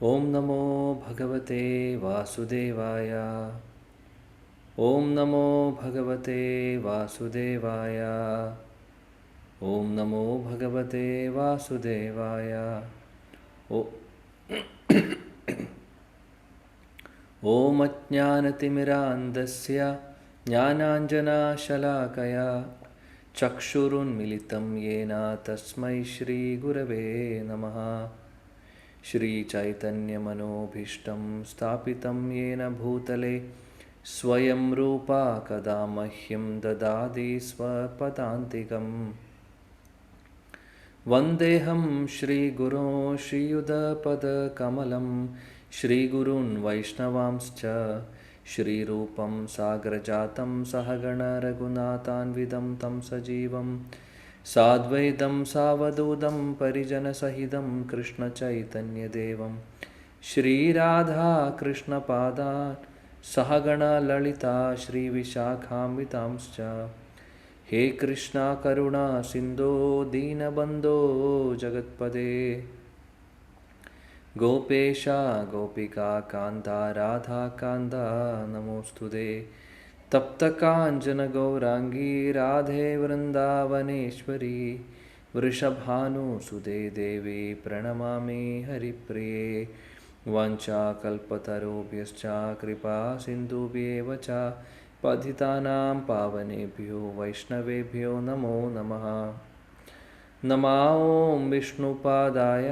ओम नमो भगवते वासुदेवाय। ओम नमो भगवते वासुदेवाय। ओम नमो भगवते वासुदेवाय। ओ ओम अज्ञानतिमिरान्धस्य ज्ञानाञ्जनशलाकया चक्षुरुन्मिलितं येन तस्मै श्रीगुरवे नमः। श्रीचैतन्यमनोभीष्टं स्थापितं येन भूतले स्वयं रूपा कदा मह्यं ददाति स्वपदान्तिकम्। वन्देऽहं श्रीगुरो श्रीयुतपदकमलं श्रीगुरून् वैष्णवांश्च श्रीरूपं साग्रजातं सहगण रघुनाथान्वितं तं सजीवं साद्वैतं सावधूतं परिजनसहितं कृष्णचैतन्यदेवं श्रीराधा कृष्णपादान् सहगण ललिता श्रीविशाखान्वितांश्च। हे कृष्णा करुणा सिन्धो दीनबन्धो जगत्पदे गोपेशा गोपिका कान्ता राधा कान्ता नमोऽस्तुते। तप्तकाञ्चन गौराङ्गी राधे वृन्दावनेश्वरी वृषभानुसुते देवी प्रणमामि हरिप्रिये। वाञ्छाकल्पतरुभ्यश्च कृपा सिन्धुभ्येव च पतितानां पावनेभ्यो वैष्णवेभ्यो नमो नमः। नमो विष्णुपादाय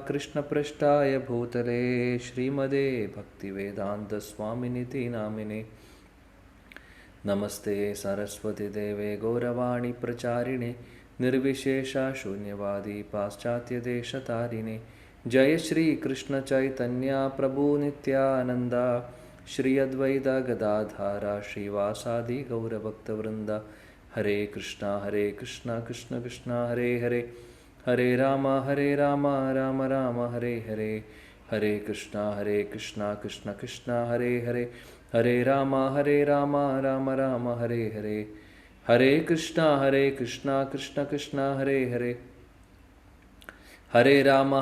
कृष्णपृष्ठाय भूतले श्रीमते भक्तिवेदान्तस्वामिनिति नामिने। नमस्ते सरस्वती देवे गौरवाणी प्रचारिणे निर्विशेषशून्यवादी पाश्चात्यदेशतारिणे। जय श्री कृष्ण चैतन्य प्रभु नित्यानंद श्री अद्वैत गदाधर श्रीवासादि गौरभक्तवृंद। हरे कृष्णा कृष्ण कृष्ण हरे हरे, हरे राम राम राम हरे हरे। हरे कृष्णा कृष्ण कृष्ण हरे हरे, हरे राम राम राम हरे हरे। हरे कृष्णा कृष्ण कृष्ण हरे हरे, हरे राम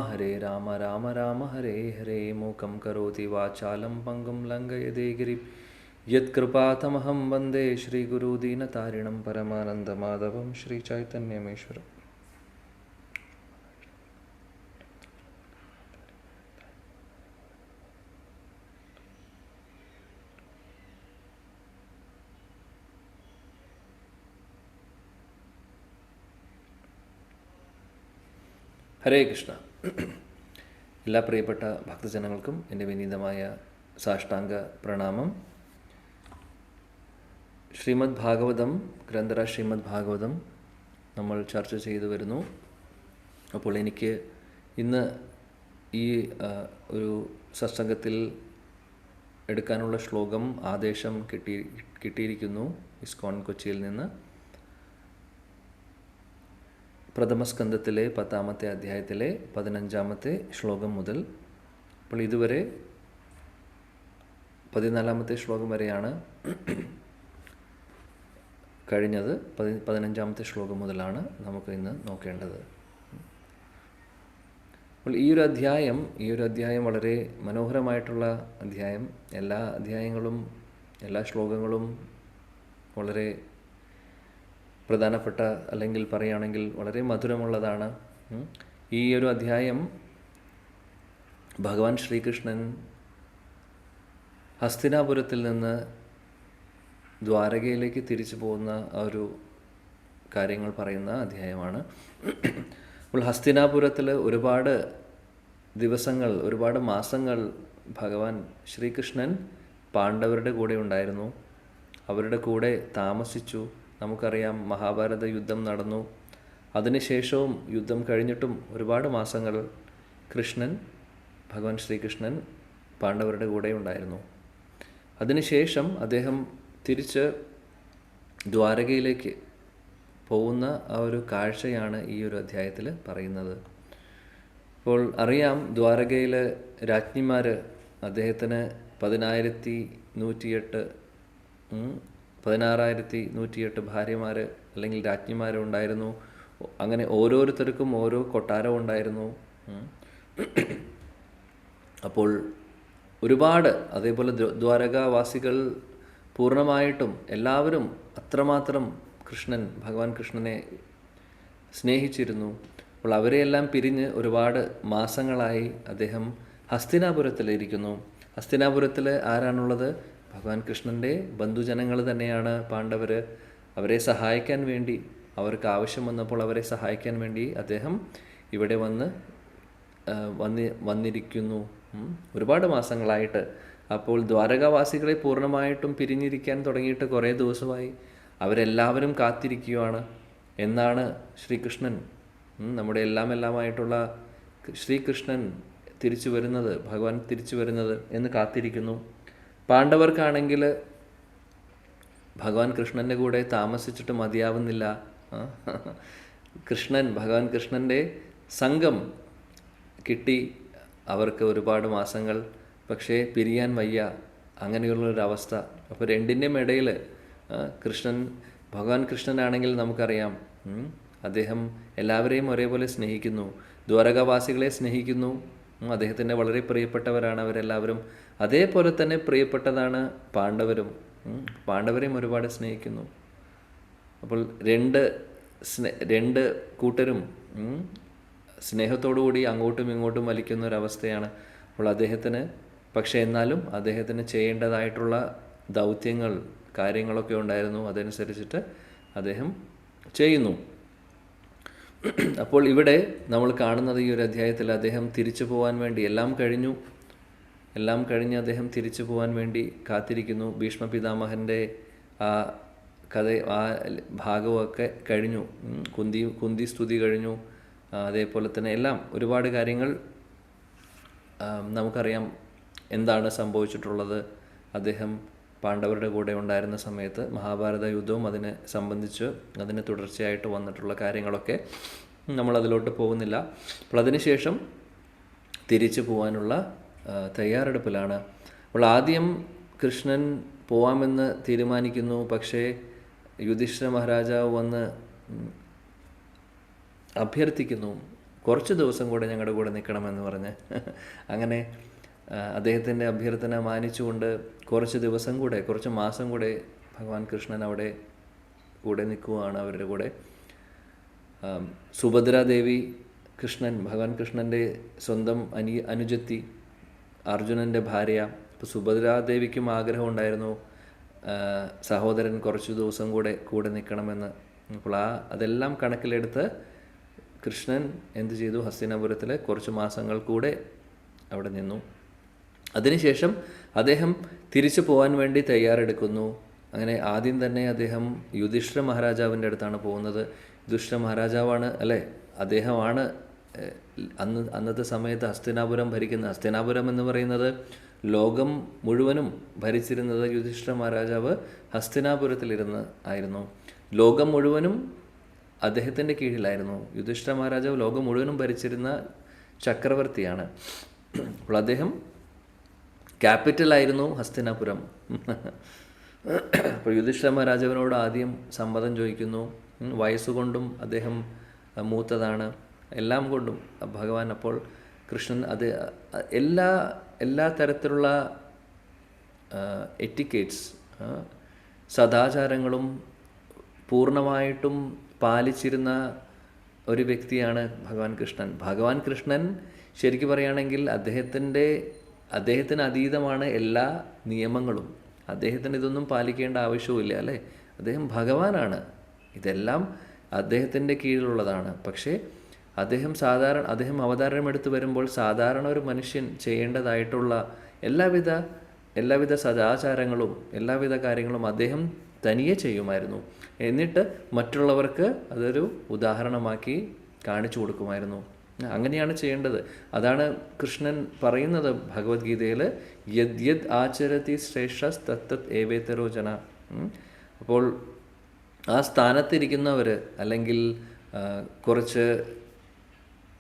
राम राम हरे हरे। मूकं करोति वाचालं पंगुं लङ्घयते गिरिं यत्कृपातमहं वन्दे श्रीगुरुदीनतारिणं परमानन्दमाधवं श्रीचैतन्यमीश्वरम्। ഹരേ കൃഷ്ണ. എല്ലാ പ്രിയപ്പെട്ട ഭക്തജനങ്ങൾക്കും എൻ്റെ വിനീതമായ സാഷ്ടാംഗ പ്രണാമം. ശ്രീമദ് ഭാഗവതം, ഗ്രന്ഥര ശ്രീമദ് ഭാഗവതം നമ്മൾ ചർച്ച ചെയ്തു വരുന്നു. അപ്പോൾ എനിക്ക് ഇന്ന് ഈ ഒരു സത്സംഗത്തിൽ എടുക്കാനുള്ള ശ്ലോകം ആദേശം കിട്ടിയിരിക്കുന്നു ഇസ്കോൺ കൊച്ചിയിൽ നിന്ന്. പ്രഥമസ്കന്ധത്തിലെ 10-ാമത്തെ അധ്യായത്തിലെ 15-ാമത്തെ ശ്ലോകം മുതൽ. അപ്പോൾ ഇതുവരെ 14-ാമത്തെ ശ്ലോകം വരെയാണ് കഴിഞ്ഞത്. 15-ാമത്തെ ശ്ലോകം മുതലാണ് നമുക്ക് ഇന്ന് നോക്കേണ്ടത്. അപ്പോൾ ഈ ഒരു അധ്യായം വളരെ മനോഹരമായിട്ടുള്ള അധ്യായം. എല്ലാ അധ്യായങ്ങളും എല്ലാ ശ്ലോകങ്ങളും വളരെ പ്രധാനപ്പെട്ട, അല്ലെങ്കിൽ പറയുകയാണെങ്കിൽ വളരെ മധുരമുള്ളതാണ്. ഈ ഒരു അധ്യായം ഭഗവാൻ ശ്രീകൃഷ്ണൻ ഹസ്തിനാപുരത്തിൽ നിന്ന് ദ്വാരകയിലേക്ക് തിരിച്ചു പോകുന്ന ആ ഒരു കാര്യങ്ങൾ പറയുന്ന അധ്യായമാണ്. അപ്പോൾ ഹസ്തിനാപുരത്തിൽ ഒരുപാട് ദിവസങ്ങൾ, ഒരുപാട് മാസങ്ങൾ ഭഗവാൻ ശ്രീകൃഷ്ണൻ പാണ്ഡവരുടെ കൂടെ ഉണ്ടായിരുന്നു, അവരുടെ കൂടെ താമസിച്ചു. നമുക്കറിയാം, മഹാഭാരത യുദ്ധം നടന്നു. അതിനുശേഷവും യുദ്ധം കഴിഞ്ഞിട്ടും ഒരുപാട് മാസങ്ങൾ ഭഗവാൻ ശ്രീകൃഷ്ണൻ പാണ്ഡവരുടെ കൂടെ ഉണ്ടായിരുന്നു. അതിനുശേഷം അദ്ദേഹം തിരിച്ച് ദ്വാരകയിലേക്ക് പോകുന്ന ആ ഒരു കാഴ്ചയാണ് ഈ ഒരു അധ്യായത്തിൽ പറയുന്നത്. അപ്പോൾ അറിയാം, ദ്വാരകയിലെ രാജ്ഞിമാർ അദ്ദേഹത്തിന് 16,108 ഭാര്യമാർ അല്ലെങ്കിൽ രാജ്ഞിമാരുണ്ടായിരുന്നു. അങ്ങനെ ഓരോരുത്തർക്കും ഓരോ കൊട്ടാരം ഉണ്ടായിരുന്നു. അപ്പോൾ ഒരുപാട് അതേപോലെ ദ്വാരകാവാസികൾ പൂർണ്ണമായിട്ടും എല്ലാവരും അത്രമാത്രം ഭഗവാൻ കൃഷ്ണനെ സ്നേഹിച്ചിരുന്നു. അപ്പോൾ അവരെയെല്ലാം പിരിഞ്ഞ് ഒരുപാട് മാസങ്ങളായി അദ്ദേഹം ഹസ്തിനാപുരത്തിലിരിക്കുന്നു. ഹസ്തിനാപുരത്തിൽ ആരാണുള്ളത്? ഭഗവാൻ കൃഷ്ണൻ്റെ ബന്ധുജനങ്ങൾ തന്നെയാണ് പാണ്ഡവർ. അവരെ സഹായിക്കാൻ വേണ്ടി, അവർക്ക് ആവശ്യം വന്നപ്പോൾ അവരെ സഹായിക്കാൻ വേണ്ടി അദ്ദേഹം ഇവിടെ വന്നിരിക്കുന്നു ഒരുപാട് മാസങ്ങളായിട്ട്. അപ്പോൾ ദ്വാരകാവാസികളെ പൂർണ്ണമായിട്ടും പിരിഞ്ഞിരിക്കാൻ തുടങ്ങിയിട്ട് കുറേ ദിവസമായി. അവരെല്ലാവരും കാത്തിരിക്കുകയാണ് എന്നാണ് ശ്രീകൃഷ്ണൻ, നമ്മുടെ എല്ലാമായിട്ടുള്ള ശ്രീകൃഷ്ണൻ തിരിച്ചു വരുന്നത്, ഭഗവാൻ തിരിച്ചു വരുന്നത് എന്ന് കാത്തിരിക്കുന്നു. പാണ്ഡവർക്കാണെങ്കിൽ ഭഗവാൻ കൃഷ്ണൻ്റെ കൂടെ താമസിച്ചിട്ട് മതിയാവുന്നില്ല. ഭഗവാൻ കൃഷ്ണൻ്റെ സംഘം കിട്ടി അവർക്ക് ഒരുപാട് മാസങ്ങൾ, പക്ഷേ പിരിയാൻ വയ്യ, അങ്ങനെയുള്ളൊരവസ്ഥ. അപ്പോൾ രണ്ടിൻ്റെയും ഇടയിൽ ഭഗവാൻ കൃഷ്ണനാണെങ്കിൽ നമുക്കറിയാം, അദ്ദേഹം എല്ലാവരെയും ഒരേപോലെ സ്നേഹിക്കുന്നു, ദ്വാരകാവാസികളെ സ്നേഹിക്കുന്നു, അദ്ദേഹത്തിൻ്റെ വളരെ പ്രിയപ്പെട്ടവരാണ് അവരെല്ലാവരും. അതേപോലെ തന്നെ പ്രിയപ്പെട്ടതാണ് പാണ്ഡവരെയും ഒരുപാട് സ്നേഹിക്കുന്നു. അപ്പോൾ രണ്ട് കൂട്ടരും സ്നേഹത്തോടുകൂടി അങ്ങോട്ടും ഇങ്ങോട്ടും വലിക്കുന്ന ഒരവസ്ഥയാണ്. അപ്പോൾ എന്നാലും അദ്ദേഹത്തിന് ചെയ്യേണ്ടതായിട്ടുള്ള ദൗത്യങ്ങൾ, കാര്യങ്ങളൊക്കെ ഉണ്ടായിരുന്നു. അതനുസരിച്ചിട്ട് അദ്ദേഹം ചെയ്യുന്നു. അപ്പോൾ ഇവിടെ നമ്മൾ കാണുന്നത്, ഈ ഒരു അധ്യായത്തിൽ അദ്ദേഹം തിരിച്ചു പോകാൻ വേണ്ടി എല്ലാം കഴിഞ്ഞ് അദ്ദേഹം തിരിച്ചു പോകാൻ വേണ്ടി കാത്തിരിക്കുന്നു. ഭീഷ്മ പിതാമഹൻ്റെ ആ ഭാഗമൊക്കെ കഴിഞ്ഞു. കുന്തി സ്തുതി കഴിഞ്ഞു. അതേപോലെ തന്നെ എല്ലാം ഒരുപാട് കാര്യങ്ങൾ നമുക്കറിയാം എന്താണ് സംഭവിച്ചിട്ടുള്ളത്. അദ്ദേഹം പാണ്ഡവരുടെ കൂടെ ഉണ്ടായിരുന്ന സമയത്ത് മഹാഭാരത യുദ്ധവും അതിനെ സംബന്ധിച്ച് അതിന് തുടർച്ചയായിട്ട് വന്നിട്ടുള്ള കാര്യങ്ങളൊക്കെ നമ്മളതിലോട്ട് പോകുന്നില്ല. അപ്പോൾ അതിനുശേഷം തിരിച്ചു പോകാനുള്ള തയ്യാറെടുപ്പിലാണ്. അപ്പോൾ ആദ്യം കൃഷ്ണൻ പോവാമെന്ന് തീരുമാനിക്കുന്നു. പക്ഷേ യുധിഷ്ഠിര മഹാരാജാവ് വന്ന് അഭ്യർത്ഥിക്കുന്നു, കുറച്ച് ദിവസം കൂടെ ഞങ്ങളുടെ കൂടെ നിൽക്കണമെന്ന് പറഞ്ഞ്. അങ്ങനെ അദ്ദേഹത്തിൻ്റെ അഭ്യർത്ഥന മാനിച്ചുകൊണ്ട് കുറച്ച് മാസം കൂടെ ഭഗവാൻ കൃഷ്ണൻ അവിടെ കൂടെ നിൽക്കുകയാണ് അവരുടെ കൂടെ. സുഭദ്രാദേവി ഭഗവാൻ കൃഷ്ണൻ്റെ സ്വന്തം അനുജത്തി, അർജുനൻ്റെ ഭാര്യ. ഇപ്പോൾ സുഭദ്രാദേവിക്കും ആഗ്രഹം ഉണ്ടായിരുന്നു സഹോദരൻ കുറച്ച് ദിവസം കൂടെ നിൽക്കണമെന്ന്. അപ്പോൾ അതെല്ലാം കണക്കിലെടുത്ത് കൃഷ്ണൻ എന്ത് ചെയ്തു? ഹസ്തിനാപുരത്തിൽ കുറച്ച് മാസങ്ങൾ കൂടെ അവിടെ നിന്നു. അതിനുശേഷം അദ്ദേഹം തിരിച്ചു പോകാൻ വേണ്ടി തയ്യാറെടുക്കുന്നു. അങ്ങനെ ആദ്യം തന്നെ അദ്ദേഹം യുധിഷ്ഠിര മഹാരാജാവിൻ്റെ അടുത്താണ് പോകുന്നത്. യുധിഷ്ഠിര മഹാരാജാവാണ് അദ്ദേഹമാണ് അന്നത്തെ സമയത്ത് ഹസ്തിനാപുരം എന്ന് പറയുന്നത് ലോകം മുഴുവനും ഭരിച്ചിരുന്നത് യുധിഷ്ഠിര മഹാരാജാവ് ആയിരുന്നു. ലോകം മുഴുവനും അദ്ദേഹത്തിൻ്റെ കീഴിലായിരുന്നു. യുധിഷ്ഠിര മഹാരാജാവ് ലോകം മുഴുവനും ഭരിച്ചിരുന്ന ചക്രവർത്തിയാണ്. അപ്പോൾ അദ്ദേഹം ക്യാപിറ്റലായിരുന്നു ഹസ്തിനാപുരം. അപ്പോൾ യുധിഷ്ഠിര മഹാരാജാവിനോട് ആദ്യം സമ്മതം ചോദിക്കുന്നു. വയസ്സുകൊണ്ടും അദ്ദേഹം മൂത്തതാണ്, എല്ലാം കൊണ്ടും ഭഗവാൻ. അപ്പോൾ കൃഷ്ണൻ എല്ലാ തരത്തിലുള്ള എറ്റിക്കേറ്റ്സ്, സദാചാരങ്ങളും പൂർണ്ണമായിട്ടും പാലിച്ചിരുന്ന ഒരു വ്യക്തിയാണ് ഭഗവാൻ കൃഷ്ണൻ. ശരിക്കും പറയുകയാണെങ്കിൽ അദ്ദേഹത്തിന് അതീതമാണ് എല്ലാ നിയമങ്ങളും. അദ്ദേഹത്തിന് ഇതൊന്നും പാലിക്കേണ്ട ആവശ്യവുമില്ല, അല്ലേ? അദ്ദേഹം ഭഗവാനാണ്. ഇതെല്ലാം അദ്ദേഹത്തിൻ്റെ കീഴിലുള്ളതാണ്. പക്ഷേ അദ്ദേഹം അവതാരമെടുത്ത് വരുമ്പോൾ സാധാരണ ഒരു മനുഷ്യൻ ചെയ്യേണ്ടതായിട്ടുള്ള എല്ലാവിധ സദാചാരങ്ങളും എല്ലാവിധ കാര്യങ്ങളും അദ്ദേഹം തനിയെ ചെയ്യുമായിരുന്നു. എന്നിട്ട് മറ്റുള്ളവർക്ക് അതൊരു ഉദാഹരണമാക്കി കാണിച്ചു കൊടുക്കുമായിരുന്നു. അങ്ങനെയാണ് ചെയ്യേണ്ടത്. അതാണ് കൃഷ്ണൻ പറയുന്നത് ഭഗവത്ഗീതയിൽ, യദ് ആചരതി ശ്രേഷ്ഠ തത്തത് ഏവേതരോ ജന. അപ്പോൾ ആ സ്ഥാനത്തിരിക്കുന്നവർ, അല്ലെങ്കിൽ കുറച്ച്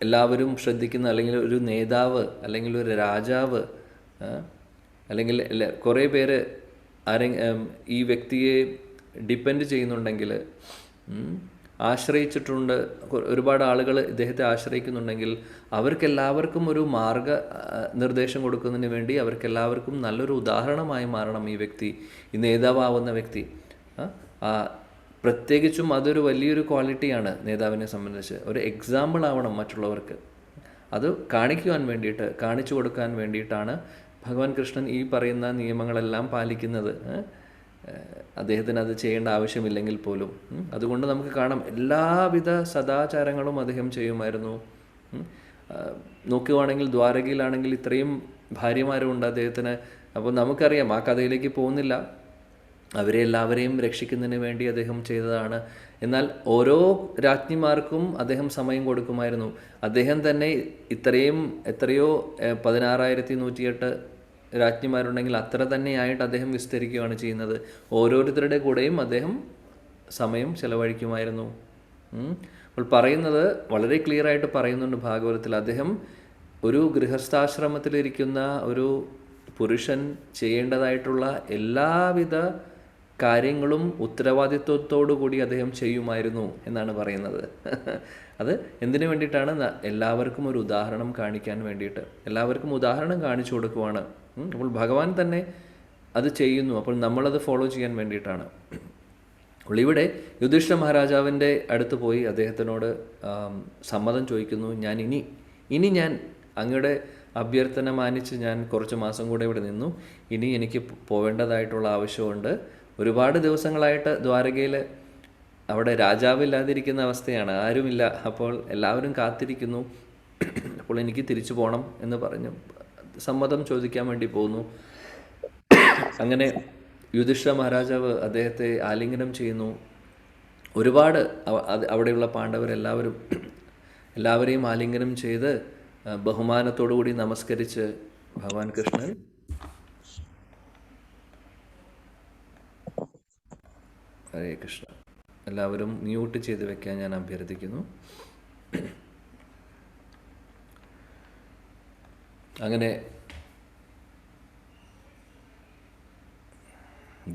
എല്ലാവരും ശ്രദ്ധിക്കുന്ന, അല്ലെങ്കിൽ ഒരു നേതാവ്, അല്ലെങ്കിൽ ഒരു രാജാവ്, അല്ലെങ്കിൽ കുറേ പേര് ഈ വ്യക്തിയെ ഡിപ്പെൻഡ് ചെയ്യുന്നുണ്ടെങ്കിൽ ആശ്രയിച്ചിട്ടുണ്ട്, ഒരുപാട് ആളുകൾ ഇദ്ദേഹത്തെ ആശ്രയിക്കുന്നുണ്ടെങ്കിൽ അവർക്കെല്ലാവർക്കും ഒരു നിർദ്ദേശം കൊടുക്കുന്നതിന് വേണ്ടി അവർക്കെല്ലാവർക്കും നല്ലൊരു ഉദാഹരണമായി മാറണം ഈ വ്യക്തി, ഈ നേതാവാവുന്ന വ്യക്തി. പ്രത്യേകിച്ചും അതൊരു വലിയൊരു ക്വാളിറ്റിയാണ് നേതാവിനെ സംബന്ധിച്ച്. ഒരു എക്സാമ്പിൾ ആവണം മറ്റുള്ളവർക്ക്. അത് കാണിച്ചു കൊടുക്കാൻ വേണ്ടിയിട്ടാണ് ഭഗവാൻ കൃഷ്ണൻ ഈ പറയുന്ന നിയമങ്ങളെല്ലാം പാലിക്കുന്നത്. അദ്ദേഹത്തിന് അത് ചെയ്യേണ്ട ആവശ്യമില്ലെങ്കിൽ പോലും. അതുകൊണ്ട് നമുക്ക് കാണാം എല്ലാവിധ സദാചാരങ്ങളും അദ്ദേഹം ചെയ്യുമായിരുന്നു. നോക്കുകയാണെങ്കിൽ ദ്വാരകയിലാണെങ്കിൽ ഇത്രയും ഭാര്യമാരുണ്ട് അദ്ദേഹത്തിന്. അപ്പോൾ നമുക്കറിയാം, ആ കഥയിലേക്ക് പോകുന്നില്ല, അവരെ എല്ലാവരെയും രക്ഷിക്കുന്നതിന് വേണ്ടി അദ്ദേഹം ചെയ്തതാണ്. എന്നാൽ ഓരോ രാജ്ഞിമാർക്കും അദ്ദേഹം സമയം കൊടുക്കുമായിരുന്നു. അദ്ദേഹം തന്നെ എത്രയോ 16,108 രാജ്ഞിമാരുണ്ടെങ്കിൽ അത്ര തന്നെയായിട്ട് അദ്ദേഹം വിസ്തരിക്കുകയാണ് ചെയ്യുന്നത്. ഓരോരുത്തരുടെ കൂടെയും അദ്ദേഹം സമയം ചെലവഴിക്കുമായിരുന്നു. അപ്പോൾ പറയുന്നത് വളരെ ക്ലിയറായിട്ട് പറയുന്നുണ്ട് ഭാഗവതത്തിൽ. അദ്ദേഹം ഒരു ഗൃഹസ്ഥാശ്രമത്തിലിരിക്കുന്ന ഒരു പുരുഷൻ ചെയ്യേണ്ടതായിട്ടുള്ള എല്ലാവിധ കാര്യങ്ങളും ഉത്തരവാദിത്വത്തോടു കൂടി അദ്ദേഹം ചെയ്യുമായിരുന്നു എന്നാണ് പറയുന്നത്. അത് എന്തിനു വേണ്ടിയിട്ടാണ്? എല്ലാവർക്കും ഒരു ഉദാഹരണം കാണിക്കാൻ വേണ്ടിയിട്ട്, എല്ലാവർക്കും ഉദാഹരണം കാണിച്ചു കൊടുക്കുവാണ്. അപ്പോൾ ഭഗവാൻ തന്നെ അത് ചെയ്യുന്നു. അപ്പോൾ നമ്മളത് ഫോളോ ചെയ്യാൻ വേണ്ടിയിട്ടാണ്. അപ്പോൾ ഇവിടെ യുധിഷ്ഠിര മഹാരാജാവിൻ്റെ അടുത്ത് പോയി അദ്ദേഹത്തിനോട് സമ്മതം ചോദിക്കുന്നു. ഇനി ഞാൻ അങ്ങയുടെ അഭ്യർത്ഥന മാനിച്ച് ഞാൻ കുറച്ച് മാസം കൂടെ ഇവിടെ നിന്നു. ഇനി എനിക്ക് പോവേണ്ടതായിട്ടുള്ള ആവശ്യമുണ്ട്. ഒരുപാട് ദിവസങ്ങളായിട്ട് ദ്വാരകയിൽ അവിടെ രാജാവില്ലാതിരിക്കുന്ന അവസ്ഥയാണ്, ആരുമില്ല. അപ്പോൾ എല്ലാവരും കാത്തിരിക്കുന്നു. അപ്പോൾ എനിക്ക് തിരിച്ചു പോകണം എന്ന് പറഞ്ഞ് സമ്മതം ചോദിക്കാൻ വേണ്ടി പോകുന്നു. അങ്ങനെ യുധിഷ്ഠിര മഹാരാജാവ് അദ്ദേഹത്തെ ആലിംഗനം ചെയ്യുന്നു. ഒരുപാട് അവിടെയുള്ള എല്ലാവരെയും ആലിംഗനം ചെയ്ത് ബഹുമാനത്തോടുകൂടി നമസ്കരിച്ച് ഭഗവാൻ കൃഷ്ണൻ ഹരേ കൃഷ്ണ. എല്ലാവരും മ്യൂട്ട് ചെയ്ത് വെക്കാൻ ഞാൻ അഭ്യർത്ഥിക്കുന്നു. അങ്ങനെ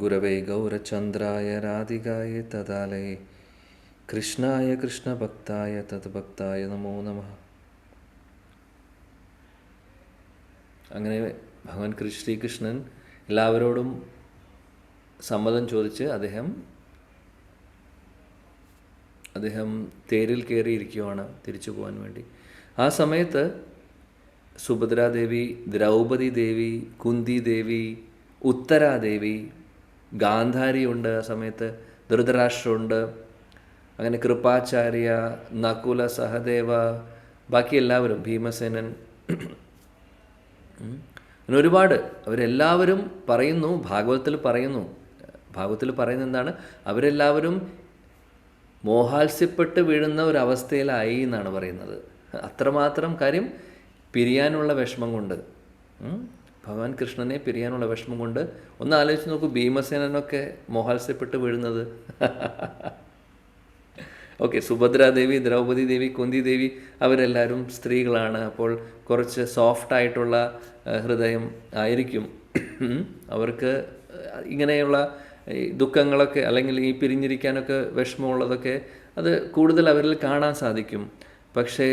ഗുരവേ ഗൗരചന്ദ്രായ രാധികായ തദാലയേ കൃഷ്ണായ കൃഷ്ണഭക്തായ തദ്ഭക്തായ നമോ നമഃ. അങ്ങനെ ഭഗവാൻ ശ്രീകൃഷ്ണൻ എല്ലാവരോടും സമ്മതം ചോദിച്ച് അദ്ദേഹം തേരിൽ കയറിയിരിക്കുകയാണ് തിരിച്ചു പോകാൻ വേണ്ടി. ആ സമയത്ത് സുഭദ്രാദേവി, ദ്രൗപദി ദേവി, കുന്തി ദേവി, ഉത്തരാദേവി, ഗാന്ധാരിയുണ്ട്, ആ സമയത്ത് ധൃതരാഷ്ട്രമുണ്ട്, അങ്ങനെ കൃപാചാര്യ, നകുല, സഹദേവ, ബാക്കി എല്ലാവരും, ഭീമസേനൻ, അങ്ങനെ ഒരുപാട് അവരെല്ലാവരും പറയുന്നു. ഭാഗവതത്തിൽ പറയുന്ന എന്താണ്? അവരെല്ലാവരും മോഹാത്സ്യപ്പെട്ട് വീഴുന്ന ഒരവസ്ഥയിലായി എന്നാണ് പറയുന്നത്. അത്രമാത്രം കാര്യം പിരിയാനുള്ള വിഷമം കൊണ്ട്, ഭഗവാൻ കൃഷ്ണനെ പിരിയാനുള്ള വിഷമം കൊണ്ട്. ഒന്ന് ആലോചിച്ച് നോക്കൂ, ഭീമസേനനൊക്കെ മോഹാത്സ്യപ്പെട്ട് വീഴുന്നത്. ഓക്കെ, സുഭദ്രാദേവി, ദ്രൗപദി ദേവി, കുന്തി ദേവി അവരെല്ലാവരും സ്ത്രീകളാണ്. അപ്പോൾ കുറച്ച് സോഫ്റ്റായിട്ടുള്ള ഹൃദയം ആയിരിക്കും അവർക്ക്. ഇങ്ങനെയുള്ള ദുഃഖങ്ങളൊക്കെ അല്ലെങ്കിൽ ഈ പിരിഞ്ഞിരിക്കാനൊക്കെ വിഷമമുള്ളതൊക്കെ അത് കൂടുതൽ അവരിൽ കാണാൻ സാധിക്കും. പക്ഷേ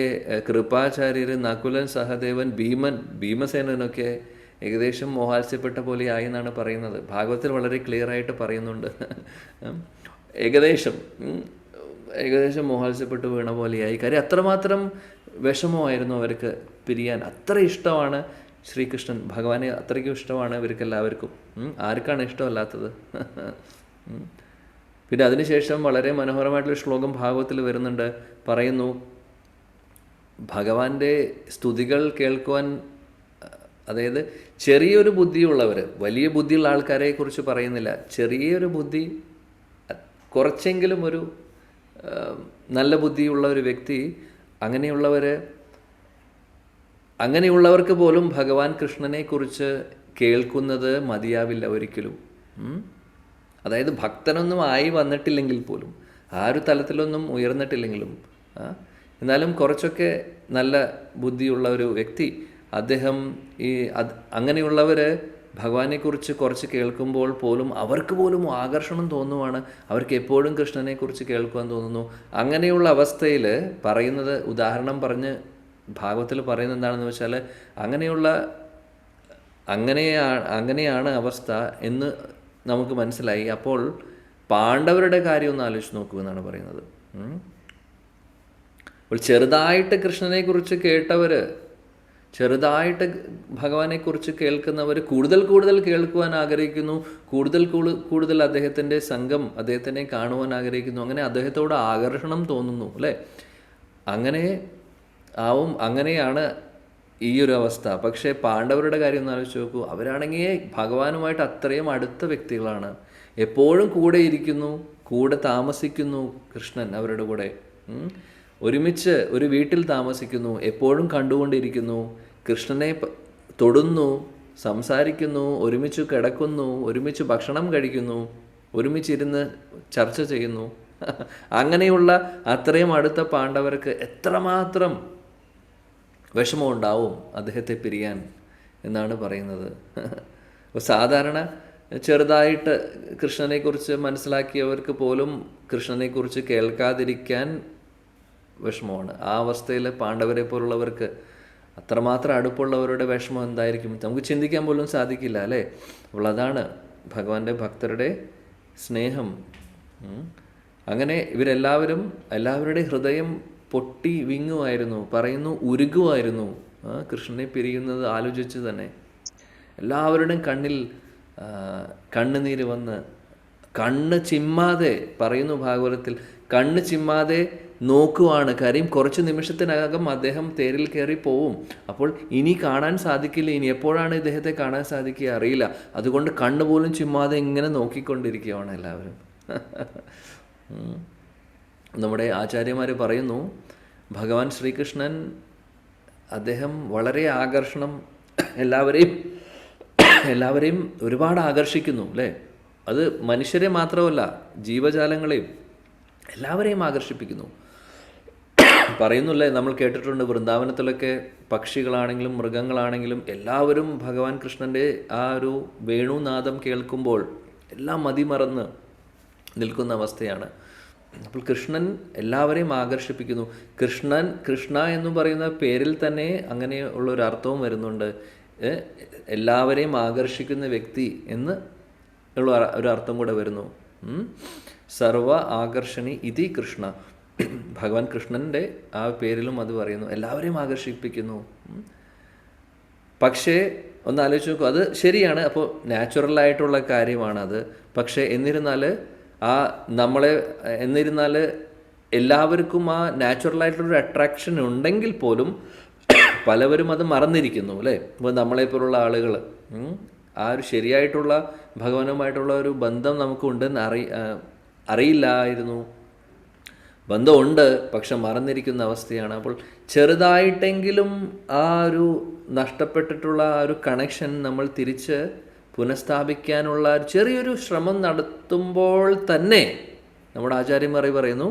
കൃപാചാര്യർ, നകുലൻ, സഹദേവൻ, ഭീമസേനനൊക്കെ ഏകദേശം മോഹാത്സ്യപ്പെട്ട പോലെ ആയി എന്നാണ് പറയുന്നത്. ഭാഗവത്തിൽ വളരെ ക്ലിയറായിട്ട് പറയുന്നുണ്ട്. ഏകദേശം മോഹാത്സ്യപ്പെട്ട് വീണ പോലെയായി. കാര്യം അത്രമാത്രം വിഷമമായിരുന്നു അവർക്ക് പിരിയാൻ. അത്ര ഇഷ്ടമാണ് ശ്രീകൃഷ്ണൻ, ഭഗവാനെ അത്രയ്ക്കും ഇഷ്ടമാണ് ഇവർക്കെല്ലാവർക്കും. ആർക്കാണ് ഇഷ്ടമല്ലാത്തത്? പിന്നെ അതിനുശേഷം വളരെ മനോഹരമായിട്ടുള്ള ശ്ലോകം ഭാഗവത്തിൽ വരുന്നുണ്ട്. പറയുന്നു, ഭഗവാന്റെ സ്തുതികൾ കേൾക്കുവാൻ, അതായത് ചെറിയൊരു ബുദ്ധിയുള്ളവർ, വലിയ ബുദ്ധിയുള്ള ആൾക്കാരെ കുറിച്ച് പറയുന്നില്ല, ചെറിയൊരു ബുദ്ധി, കുറച്ചെങ്കിലും ഒരു നല്ല ബുദ്ധിയുള്ള ഒരു വ്യക്തി, അങ്ങനെയുള്ളവർക്ക് പോലും ഭഗവാൻ കൃഷ്ണനെക്കുറിച്ച് കേൾക്കുന്നത് മതിയാവില്ല ഒരിക്കലും. അതായത് ഭക്തനൊന്നും ആയി വന്നിട്ടില്ലെങ്കിൽ പോലും, ആ ഒരു തലത്തിലൊന്നും ഉയർന്നിട്ടില്ലെങ്കിലും, എന്നാലും കുറച്ചൊക്കെ നല്ല ബുദ്ധിയുള്ള ഒരു വ്യക്തി, അദ്ദേഹം അങ്ങനെയുള്ളവർ ഭഗവാനെക്കുറിച്ച് കുറച്ച് കേൾക്കുമ്പോൾ പോലും അവർക്ക് പോലും ആകർഷണം തോന്നുവാണ്. അവർക്ക് എപ്പോഴും കൃഷ്ണനെക്കുറിച്ച് കേൾക്കുവാൻ തോന്നുന്നു. അങ്ങനെയുള്ള അവസ്ഥയിൽ പറയുന്നത്, ഉദാഹരണം പറഞ്ഞ് ഭാഗവത്തിൽ പറയുന്നത് എന്താണെന്ന് വെച്ചാൽ, അങ്ങനെയാണ് അവസ്ഥ എന്ന് നമുക്ക് മനസ്സിലായി. അപ്പോൾ പാണ്ഡവരുടെ കാര്യം ഒന്ന് ആലോചിച്ച് നോക്കൂ എന്നാണ് പറയുന്നത്. അപ്പോൾ ചെറുതായിട്ട് കൃഷ്ണനെക്കുറിച്ച് കേട്ടവർ, ചെറുതായിട്ട് ഭഗവാനെക്കുറിച്ച് കേൾക്കുന്നവർ കൂടുതൽ കേൾക്കുവാൻ ആഗ്രഹിക്കുന്നു, കൂടുതൽ അദ്ദേഹത്തിൻ്റെ സംഘം, അദ്ദേഹത്തിനെ കാണുവാൻ ആഗ്രഹിക്കുന്നു. അങ്ങനെ അദ്ദേഹത്തോട് ആകർഷണം തോന്നുന്നു അല്ലേ? അങ്ങനെയാണ് ഈ ഒരു അവസ്ഥ. പക്ഷേ പാണ്ഡവരുടെ കാര്യം ഒന്ന് ആലോചിച്ച് നോക്കൂ. അവരാണെങ്കിൽ ഭഗവാനുമായിട്ട് അത്രയും അടുത്ത വ്യക്തികളാണ്. എപ്പോഴും കൂടെ ഇരിക്കുന്നു, കൂടെ താമസിക്കുന്നു കൃഷ്ണൻ അവരുടെ കൂടെ. ഒരുമിച്ച് ഒരു വീട്ടിൽ താമസിക്കുന്നു, എപ്പോഴും കണ്ടുകൊണ്ടിരിക്കുന്നു, കൃഷ്ണനെ തൊടുന്നു, സംസാരിക്കുന്നു, ഒരുമിച്ച് കിടക്കുന്നു, ഒരുമിച്ച് ഭക്ഷണം കഴിക്കുന്നു, ഒരുമിച്ചിരുന്ന് ചർച്ച ചെയ്യുന്നു. അങ്ങനെയുള്ള അത്രയും അടുത്ത പാണ്ഡവർക്ക് എത്രമാത്രം വിഷമമുണ്ടാവും അദ്ദേഹത്തെ പിരിയാൻ എന്നാണ് പറയുന്നത്. സാധാരണ ചെറുതായിട്ട് കൃഷ്ണനെക്കുറിച്ച് മനസ്സിലാക്കിയവർക്ക് പോലും കൃഷ്ണനെക്കുറിച്ച് കേൾക്കാതിരിക്കാൻ വിഷമമാണ്. ആ അവസ്ഥയിൽ പാണ്ഡവരെ പോലുള്ളവർക്ക്, അത്രമാത്രം അടുപ്പുള്ളവരുടെ വിഷമം എന്തായിരിക്കും നമുക്ക് ചിന്തിക്കാൻ പോലും സാധിക്കില്ല അല്ലേ? അപ്പോൾ അതാണ് ഭഗവാന്റെ ഭക്തരുടെ സ്നേഹം. അങ്ങനെ എല്ലാവരുടെയും ഹൃദയം പൊട്ടി വിങ്ങുമായിരുന്നു, പറയുന്നു ഉരുകുമായിരുന്നു കൃഷ്ണനെ പിരിയുന്നത് ആലോചിച്ച് തന്നെ. എല്ലാവരുടെയും കണ്ണിൽ കണ്ണുനീര് വന്ന്, കണ്ണ് ചിമ്മാതെ, പറയുന്നു ഭാഗവതത്തിൽ, കണ്ണ് ചിമ്മാതെ നോക്കുവാണ്. കാര്യം കുറച്ച് നിമിഷത്തിനകം അദ്ദേഹം തേരിൽ കയറി പോവും. അപ്പോൾ ഇനി കാണാൻ സാധിക്കില്ല, ഇനി എപ്പോഴാണ് ഇദ്ദേഹത്തെ കാണാൻ സാധിക്കുക അറിയില്ല. അതുകൊണ്ട് കണ്ണ് പോലും ചിമ്മാതെ ഇങ്ങനെ നോക്കിക്കൊണ്ടിരിക്കുകയാണ് എല്ലാവരും. നമ്മുടെ ആചാര്യന്മാർ പറയുന്നു, ഭഗവാൻ ശ്രീകൃഷ്ണൻ അദ്ദേഹം വളരെ ആകർഷണം, എല്ലാവരെയും ഒരുപാട് ആകർഷിക്കുന്നു അല്ലേ? അത് മനുഷ്യരെ മാത്രമല്ല, ജീവജാലങ്ങളെയും എല്ലാവരെയും ആകർഷിപ്പിക്കുന്നു. പറയുന്നില്ലേ, നമ്മൾ കേട്ടിട്ടുണ്ട് വൃന്ദാവനത്തിലൊക്കെ പക്ഷികളാണെങ്കിലും മൃഗങ്ങളാണെങ്കിലും എല്ലാവരും ഭഗവാൻ കൃഷ്ണൻ്റെ ആ ഒരു വേണുനാദം കേൾക്കുമ്പോൾ എല്ലാം മതിമറന്ന് നിൽക്കുന്ന അവസ്ഥയാണ്. അപ്പോൾ കൃഷ്ണൻ എല്ലാവരെയും ആകർഷിപ്പിക്കുന്നു. കൃഷ്ണ എന്ന് പറയുന്ന പേരിൽ തന്നെ അങ്ങനെ ഉള്ളൊരു അർത്ഥവും വരുന്നുണ്ട്. എല്ലാവരെയും ആകർഷിക്കുന്ന വ്യക്തി എന്ന് ഉള്ള ഒരു അർത്ഥം കൂടെ വരുന്നു. സർവ ആകർഷണി ഇതി കൃഷ്ണ. ഭഗവാൻ കൃഷ്ണൻ്റെ ആ പേരിലും അത് പറയുന്നു, എല്ലാവരെയും ആകർഷിപ്പിക്കുന്നു. പക്ഷേ ഒന്ന് ആലോചിച്ച് നോക്കൂ, അത് ശരിയാണ്. അപ്പോൾ നാച്ചുറലായിട്ടുള്ള കാര്യമാണത്. പക്ഷേ എന്നിരുന്നാൽ എല്ലാവർക്കും ആ നാച്ചുറലായിട്ടുള്ളൊരു അട്രാക്ഷൻ ഉണ്ടെങ്കിൽ പോലും പലവരും അത് മറന്നിരിക്കുന്നു അല്ലേ? ഇപ്പോൾ നമ്മളെപ്പോലുള്ള ആളുകൾ ആ ഒരു ശരിയായിട്ടുള്ള ഭഗവാനുമായിട്ടുള്ള ഒരു ബന്ധം നമുക്കുണ്ടെന്ന് അറിയില്ലായിരുന്നു. ബന്ധമുണ്ട്, പക്ഷെ മറന്നിരിക്കുന്ന അവസ്ഥയാണ്. അപ്പോൾ ചെറുതായിട്ടെങ്കിലും ആ ഒരു നഷ്ടപ്പെട്ടിട്ടുള്ള ആ ഒരു കണക്ഷൻ നമ്മൾ തിരിച്ച് പുനഃസ്ഥാപിക്കാനുള്ള ചെറിയൊരു ശ്രമം നടത്തുമ്പോൾ തന്നെ നമ്മുടെ ആചാര്യന്മാർ പറയുന്നു,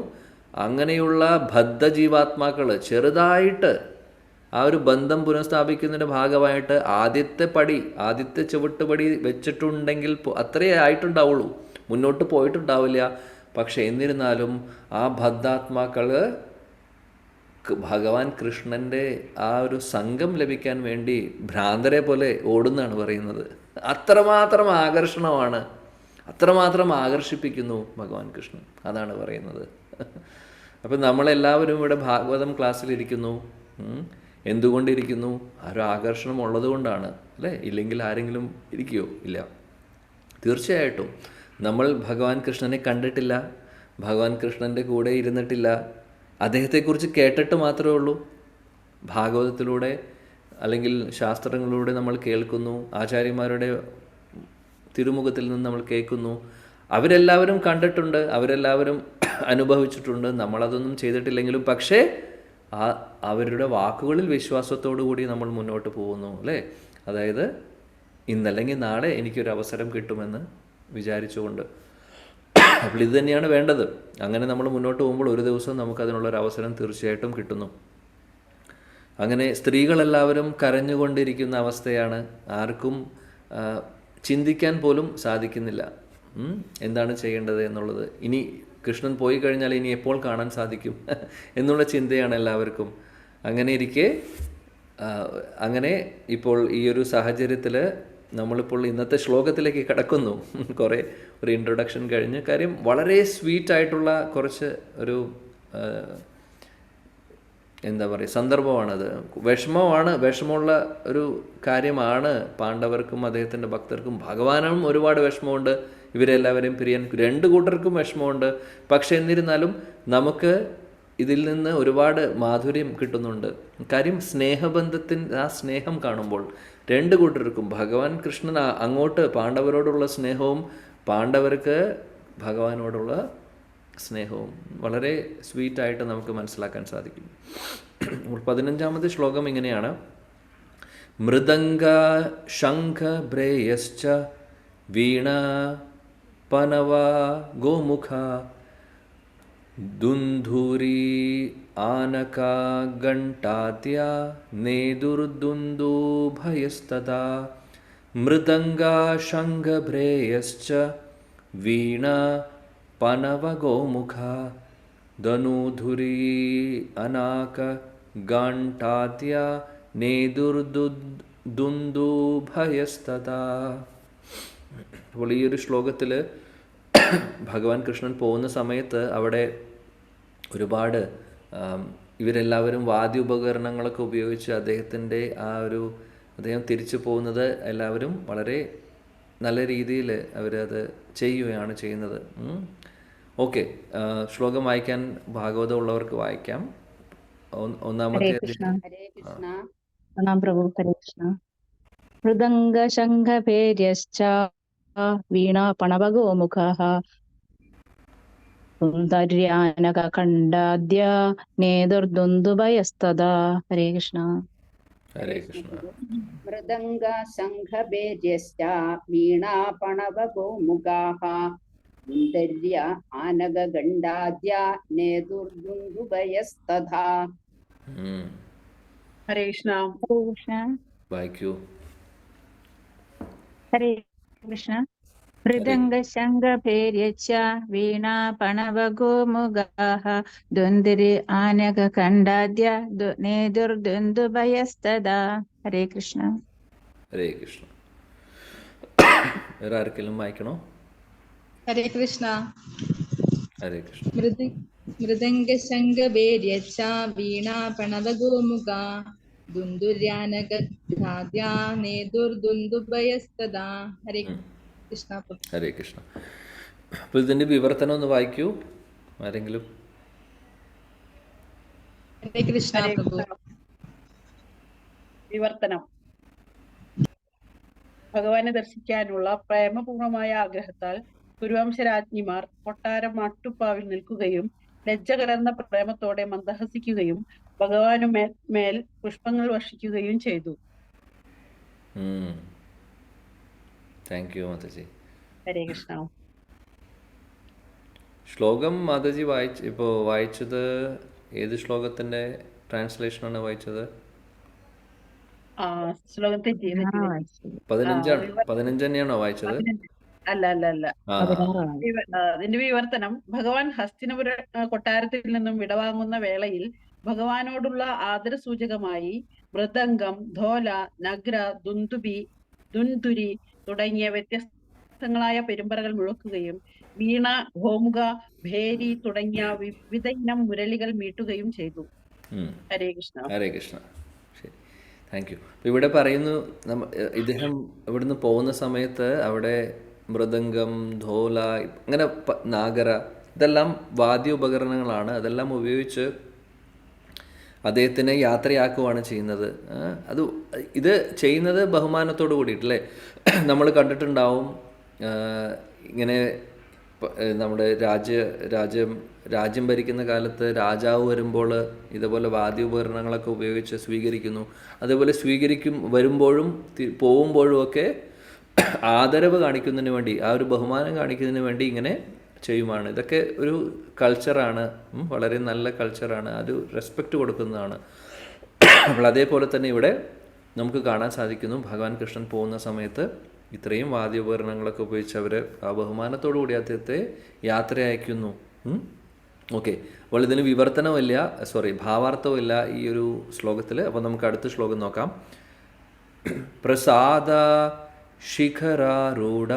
അങ്ങനെയുള്ള ബദ്ധജീവാത്മാക്കൾ ചെറുതായിട്ട് ആ ഒരു ബന്ധം പുനഃസ്ഥാപിക്കുന്നതിൻ്റെ ഭാഗമായിട്ട് ആദ്യത്തെ ചുവട്ടുപടി വെച്ചിട്ടുണ്ടെങ്കിൽ അത്രയേ ആയിട്ടുണ്ടാവുള്ളൂ, മുന്നോട്ട് പോയിട്ടുണ്ടാവില്ല. പക്ഷെ എന്നിരുന്നാലും ആ ബദ്ധാത്മാക്കൾ ഭഗവാൻ കൃഷ്ണൻ്റെ ആ ഒരു സംഘം ലഭിക്കാൻ വേണ്ടി ഭ്രാന്തരെ പോലെ ഓടുന്നാണ് പറയുന്നത്. അത്രമാത്രം ആകർഷണമാണ്, അത്രമാത്രം ആകർഷിപ്പിക്കുന്നു ഭഗവാൻ കൃഷ്ണൻ, അതാണ് പറയുന്നത്. അപ്പം നമ്മളെല്ലാവരും ഇവിടെ ഭാഗവതം ക്ലാസ്സിലിരിക്കുന്നു. എന്തുകൊണ്ടിരിക്കുന്നു? ആ ഒരു ആകർഷണം ഉള്ളത് കൊണ്ടാണ് അല്ലേ? ഇല്ലെങ്കിൽ ആരെങ്കിലും ഇരിക്കുമോ? ഇല്ല. തീർച്ചയായിട്ടും നമ്മൾ ഭഗവാൻ കൃഷ്ണനെ കണ്ടിട്ടില്ല, ഭഗവാൻ കൃഷ്ണൻ്റെ കൂടെ ഇരുന്നിട്ടില്ല, അദ്ദേഹത്തെക്കുറിച്ച് കേട്ടിട്ട് മാത്രമേ ഉള്ളൂ. ഭാഗവതത്തിലൂടെ അല്ലെങ്കിൽ ശാസ്ത്രങ്ങളിലൂടെ നമ്മൾ കേൾക്കുന്നു, ആചാര്യന്മാരുടെ തിരുമുഖത്തിൽ നിന്ന് നമ്മൾ കേൾക്കുന്നു. അവരെല്ലാവരും കണ്ടിട്ടുണ്ട്, അവരെല്ലാവരും അനുഭവിച്ചിട്ടുണ്ട്. നമ്മളതൊന്നും ചെയ്തിട്ടില്ലെങ്കിലും പക്ഷേ അവരുടെ വാക്കുകളിൽ വിശ്വാസത്തോടു കൂടി നമ്മൾ മുന്നോട്ട് പോകുന്നു അല്ലേ? അതായത് ഇന്നല്ലെങ്കിൽ നാളെ എനിക്കൊരു അവസരം കിട്ടുമെന്ന് വിചാരിച്ചുകൊണ്ട്. അപ്പോൾ ഇത് തന്നെയാണ് വേണ്ടത്. അങ്ങനെ നമ്മൾ മുന്നോട്ട് പോകുമ്പോൾ ഒരു ദിവസം നമുക്കതിനുള്ളൊരു അവസരം തീർച്ചയായിട്ടും കിട്ടുന്നു. അങ്ങനെ സ്ത്രീകളെല്ലാവരും കരഞ്ഞുകൊണ്ടിരിക്കുന്ന അവസ്ഥയാണ്. ആർക്കും ചിന്തിക്കാൻ പോലും സാധിക്കുന്നില്ല എന്താണ് ചെയ്യേണ്ടത് എന്നുള്ളത്. ഇനി കൃഷ്ണൻ പോയി കഴിഞ്ഞാൽ ഇനി എപ്പോൾ കാണാൻ സാധിക്കും എന്നുള്ള ചിന്തയാണ് എല്ലാവർക്കും. അങ്ങനെ ഇരിക്കെ അങ്ങനെ ഇപ്പോൾ ഈ ഒരു സാഹചര്യത്തിൽ നമ്മളിപ്പോൾ ഇന്നത്തെ ശ്ലോകത്തിലേക്ക് കടക്കുന്നു. കുറേ ഒരു ഇൻട്രൊഡക്ഷൻ കഴിഞ്ഞ് കാര്യം വളരെ സ്വീറ്റായിട്ടുള്ള കുറച്ച് ഒരു എന്താ പറയുക സന്ദർഭമാണത്. വിഷമമുള്ള ഒരു കാര്യമാണ് പാണ്ഡവർക്കും അദ്ദേഹത്തിൻ്റെ ഭക്തർക്കും. ഭഗവാനും ഒരുപാട് വിഷമമുണ്ട്, ഇവരെല്ലാവരെയും പിരിയാൻ രണ്ട് കൂട്ടർക്കും വിഷമമുണ്ട്. പക്ഷെ എന്നിരുന്നാലും നമുക്ക് ഇതിൽ നിന്ന് ഒരുപാട് മാധുര്യം കിട്ടുന്നുണ്ട്. കാര്യം ആ സ്നേഹം കാണുമ്പോൾ രണ്ട് കൂട്ടർക്കും ഭഗവാൻ കൃഷ്ണൻ അങ്ങോട്ട് പാണ്ഡവരോടുള്ള സ്നേഹവും പാണ്ഡവർക്ക് ഭഗവാനോടുള്ള സ്നേഹവും വളരെ സ്വീറ്റായിട്ട് നമുക്ക് മനസ്സിലാക്കാൻ സാധിക്കും. 15ാമത്തെ ശ്ലോകം ഇങ്ങനെയാണ്: മൃദംഗ ശംഖ ബ്രേയശ്ച വീണ പനവ ഗോമുഖ ദുന്ധുരി ആനക ഘണ്ടാദ്യ നേദുർദുന്ദുഭയസ്തദാ മൃദംഗ ശംഖ ബ്രേയശ്ച വീണ പനവ ഗോമുഖ ധനുധുരി അനാക ഘണ്ടാദ്യ നേദുർദുന്ദുഭയസ്തദാ. അപ്പോൾ ഈ ഒരു ശ്ലോകത്തിൽ ഭഗവാൻ കൃഷ്ണൻ പോകുന്ന സമയത്ത് അവിടെ ഒരുപാട് ഇവരെല്ലാവരും വാദ്യോപകരണങ്ങളൊക്കെ ഉപയോഗിച്ച് അദ്ദേഹം തിരിച്ചു പോകുന്നത് എല്ലാവരും വളരെ നല്ല രീതിയിൽ അവരത് ചെയ്യുകയാണ് ചെയ്യുന്നത്. ഓക്കെ, ശ്ലോകം വായിക്കാൻ ഭാഗവതം ഉള്ളവർക്ക് വായിക്കാം. ഒന്നാമത്തെ മൃദംഗ ശംഖ ഭേര്യശ്ച വീണാ പണവഗോമുഖഃ സുന്ദര്യാനക ഖണ്ഡാദ്യ നേദുർദുന്ദുഭയസ്തദാ. ഹരേ കൃഷ്ണ. ഹരേ കൃഷ്ണ. മൃദംഗ ശംഖ ഭേര്യശ്ച വീണാ പണവഗോമുഖാഃ സുന്ദര്യ ആനക ഖണ്ഡാദ്യ നേദുർദുന്ദുഭയസ്തദാ. ഹരേ കൃഷ്ണ. ഹരേ കൃഷ്ണ. വായിക്കൂ. ഹരേ കൃഷ്ണ. മൃദംഗ ശംഖ ഭേര്യശ്ച വീണാ പണവഗോമുഖാഃ ദ്വന്ദ്വരി ആനക ഖണ്ഡാദ്യ നേദുർദുന്ദുഭയസ്തദാ. ഹരേ കൃഷ്ണ. ഹരേ കൃഷ്ണ. വേറെ ആർക്കെങ്കിലും വായിക്കണോ? ഹരേ കൃഷ്ണ. ഹരേ കൃഷ്ണ. മൃദംഗ ശംഖ ഭേര്യശ്ച വീണാ പണവഗോമുഖാ ദുന്ദുര്യാനക ഘാദ്യ നേദുർദുന്ദുഭയസ്തദാ. ഹരേ കൃഷ്ണ. ഹരേ കൃഷ്ണ. അപ്പോൾ ഇതിൻ്റെ വിവർത്തനം ഒന്ന് വായിക്കൂ ആരെങ്കിലും. ഹരേ കൃഷ്ണ പ്രഭു. വിവർത്തനം: ഭഗവാനെ ദർശിക്കാനുള്ള പ്രേമപൂർണമായ ആഗ്രഹത്താൽ കുരുവംശരാജ്ഞിമാർ കൊട്ടാരം മാട്ടുപ്പാവിൽ നിൽക്കുകയും ലജ്ജ കലർന്ന പ്രേമത്തോടെ മന്ദഹസിക്കുകയും ഭഗവാനു മേൽ പുഷ്പങ്ങൾ വർഷിക്കുകയും ചെയ്തു. Thank you Mataji. ഹരേ കൃഷ്ണ. ശ്ലോകം മാതാജി വായിച്ചത് ഏത് ശ്ലോകത്തിന്റെ ട്രാൻസ്ലേഷനാണ് വായിച്ചത്? 15 തന്നെയാണോ വായിച്ചത്? അല്ല. ഇതിന്റെ വിവർത്തനം: ഭഗവാൻ ഹസ്തിനപുര കൊട്ടാരത്തിൽ നിന്നും വിടവാങ്ങുന്ന വേളയിൽ ഭഗവാനോടുള്ള ആദരസൂചകമായി മൃദംഗം, ധോല, നഗ്ര, ദുന്തുരി തുടങ്ങിയ വ്യത്യസ്തങ്ങളായ പെരുമ്പറകൾ മുഴക്കുകയും വീണ, ഗോമുഖ, ഭേരി തുടങ്ങിയ വിവിധ ഇനം മുരളികൾ മീട്ടുകയും ചെയ്തു. ഹരേ കൃഷ്ണ. ഹരേ കൃഷ്ണ. ശരി, താങ്ക് യു. ഇവിടെ പറയുന്നു, ഇദ്ദേഹം ഇവിടുന്ന് പോകുന്ന സമയത്ത് അവിടെ മൃദംഗം, ധോല, അങ്ങനെ നാഗര, ഇതെല്ലാം വാദ്യോപകരണങ്ങളാണ്. അതെല്ലാം ഉപയോഗിച്ച് അദ്ദേഹത്തിനെ യാത്രയാക്കുകയാണ് ചെയ്യുന്നത്. ഇത് ചെയ്യുന്നത് ബഹുമാനത്തോടു കൂടിയിട്ടല്ലേ. നമ്മൾ കണ്ടിട്ടുണ്ടാവും ഇങ്ങനെ നമ്മുടെ രാജ്യം ഭരിക്കുന്ന കാലത്ത് രാജാവ് വരുമ്പോൾ ഇതുപോലെ വാദ്യോപകരണങ്ങളൊക്കെ ഉപയോഗിച്ച് സ്വീകരിക്കുന്നു. അതേപോലെ വരുമ്പോഴും പോകുമ്പോഴും ഒക്കെ ആദരവ് കാണിക്കുന്നതിന് വേണ്ടി, ആ ഒരു ബഹുമാനം കാണിക്കുന്നതിന് വേണ്ടി ഇങ്ങനെ ചെയ്യുമാണ്. ഇതൊക്കെ ഒരു കൾച്ചറാണ്, വളരെ നല്ല കൾച്ചറാണ്, ഒരു റെസ്പെക്റ്റ് കൊടുക്കുന്നതാണ്. അപ്പോൾ അതേപോലെ തന്നെ ഇവിടെ നമുക്ക് കാണാൻ സാധിക്കുന്നു, ഭഗവാൻ കൃഷ്ണൻ പോകുന്ന സമയത്ത് ഇത്രയും വാദ്യോപകരണങ്ങളൊക്കെ ഉപയോഗിച്ച് അവർ ആ ബഹുമാനത്തോടു കൂടി അദ്ദേഹത്തെ യാത്ര അയക്കുന്നു. ഓക്കെ, അപ്പോൾ ഇതിന് വിവർത്തനമില്ല, ഭാവാർത്ഥമില്ല ഈ ഒരു ശ്ലോകത്തിൽ. അപ്പോൾ നമുക്ക് അടുത്ത ശ്ലോകം നോക്കാം. പ്രസാദ ശിഖരാരൂഢ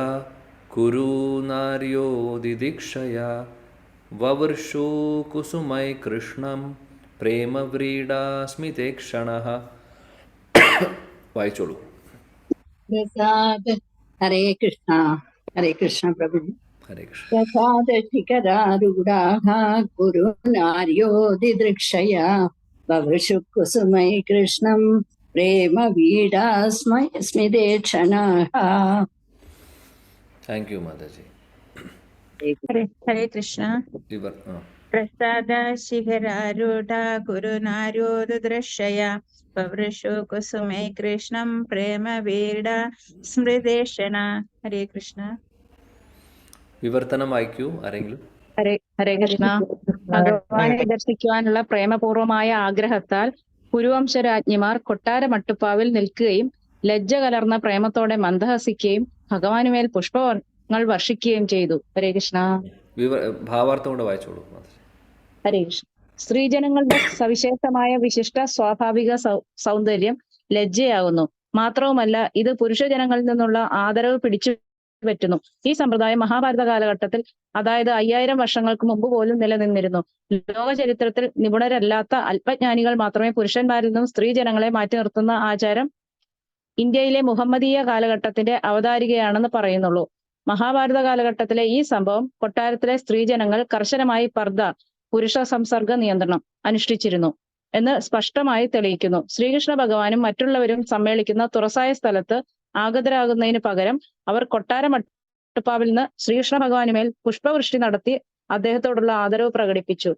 കുരു നാര്യോദിദീക്ഷയ വവർഷോ കുസുമൈ കൃഷ്ണം പ്രേമവ്രീഡാ സ്മിതേക്ഷണഃ. വായിച്ചോളൂ. പ്രസാദ. ഹരേ കൃഷ്ണ. ഹരേ കൃഷ്ണ പ്രഭു. ഹരേ കൃഷ്ണ. പ്രസാദ ശിഖരാരൂഢാഃ കുരു നാര്യോദിദൃക്ഷയ വവൃഷു കുസുമൈ കൃഷ്ണം പ്രേമ വീഡാ സ്മിതേക്ഷണഃ. Thank you Mataji. ഹരേ കൃഷ്ണ. പ്രസാദ ശിഖരാരൂഢ ഗുരുനാര്യോദൃശ്യ പവൃഷു കുസുമേ കൃഷ്ണം പ്രേമ വീട സ്മൃതേഷണ. ഹരേ കൃഷ്ണ. വിവർത്തനം വായിക്കൂ ആരെങ്കിലും. ഹരേ കൃഷ്ണ. ഭഗവാനെ ദർശിക്കുവാനുള്ള പ്രേമപൂർവമായ ആഗ്രഹത്താൽ കുരുവംശരാജ്ഞിമാർ കൊട്ടാര മട്ടുപ്പാവിൽ നിൽക്കുകയും ലജ്ജ കലർന്ന പ്രേമത്തോടെ മന്ദഹസിക്കുകയും ഭഗവാനുമേൽ പുഷ്പങ്ങൾ വർഷിക്കുകയും ചെയ്തു. ഹരേ കൃഷ്ണ. ഭാവാർത്ഥം കൊണ്ട് വായിച്ചോളൂ. ഹരേ കൃഷ്ണ. സ്ത്രീജനങ്ങളുടെ സവിശേഷമായ വിശിഷ്ട സ്വാഭാവിക സൗന്ദര്യം ലജ്ജയാകുന്നു. മാത്രവുമല്ല ഇത് പുരുഷജനങ്ങളിൽ നിന്നുള്ള ആദരവ് പിടിച്ചു പറ്റുന്നു. ഈ സമ്പ്രദായം മഹാഭാരത കാലഘട്ടത്തിൽ, അതായത് 5000 വർഷങ്ങൾക്ക് മുമ്പ് പോലും നിലനിന്നിരുന്നു. ലോക ചരിത്രത്തിൽ നിപുണരല്ലാത്ത അല്പജ്ഞാനികൾ മാത്രമേ പുരുഷന്മാരിൽ നിന്നും സ്ത്രീ ജനങ്ങളെ മാറ്റി നിർത്തുന്ന ആചാരം ഇന്ത്യയിലെ മുഹമ്മദീയ കാലഘട്ടത്തിന്റെ അവതാരികയാണെന്ന് പറയുന്നുള്ളൂ. മഹാഭാരത കാലഘട്ടത്തിലെ ഈ സംഭവം കൊട്ടാരത്തിലെ സ്ത്രീജനങ്ങൾ കർശനമായി പർദ്ദ, പുരുഷ സംസർഗ നിയന്ത്രണം അനുഷ്ഠിച്ചിരുന്നു എന്ന് സ്പഷ്ടമായി തെളിയിക്കുന്നു. ശ്രീകൃഷ്ണ ഭഗവാനും മറ്റുള്ളവരും സമ്മേളിക്കുന്ന തുറസായ സ്ഥലത്ത് ആഗതരാകുന്നതിന് പകരം അവർ കൊട്ടാര മട്ടുപ്പാവിൽ നിന്ന് ശ്രീകൃഷ്ണ ഭഗവാനുമേൽ പുഷ്പവൃഷ്ടി നടത്തി അദ്ദേഹത്തോടുള്ള ആദരവ് പ്രകടിപ്പിച്ചു.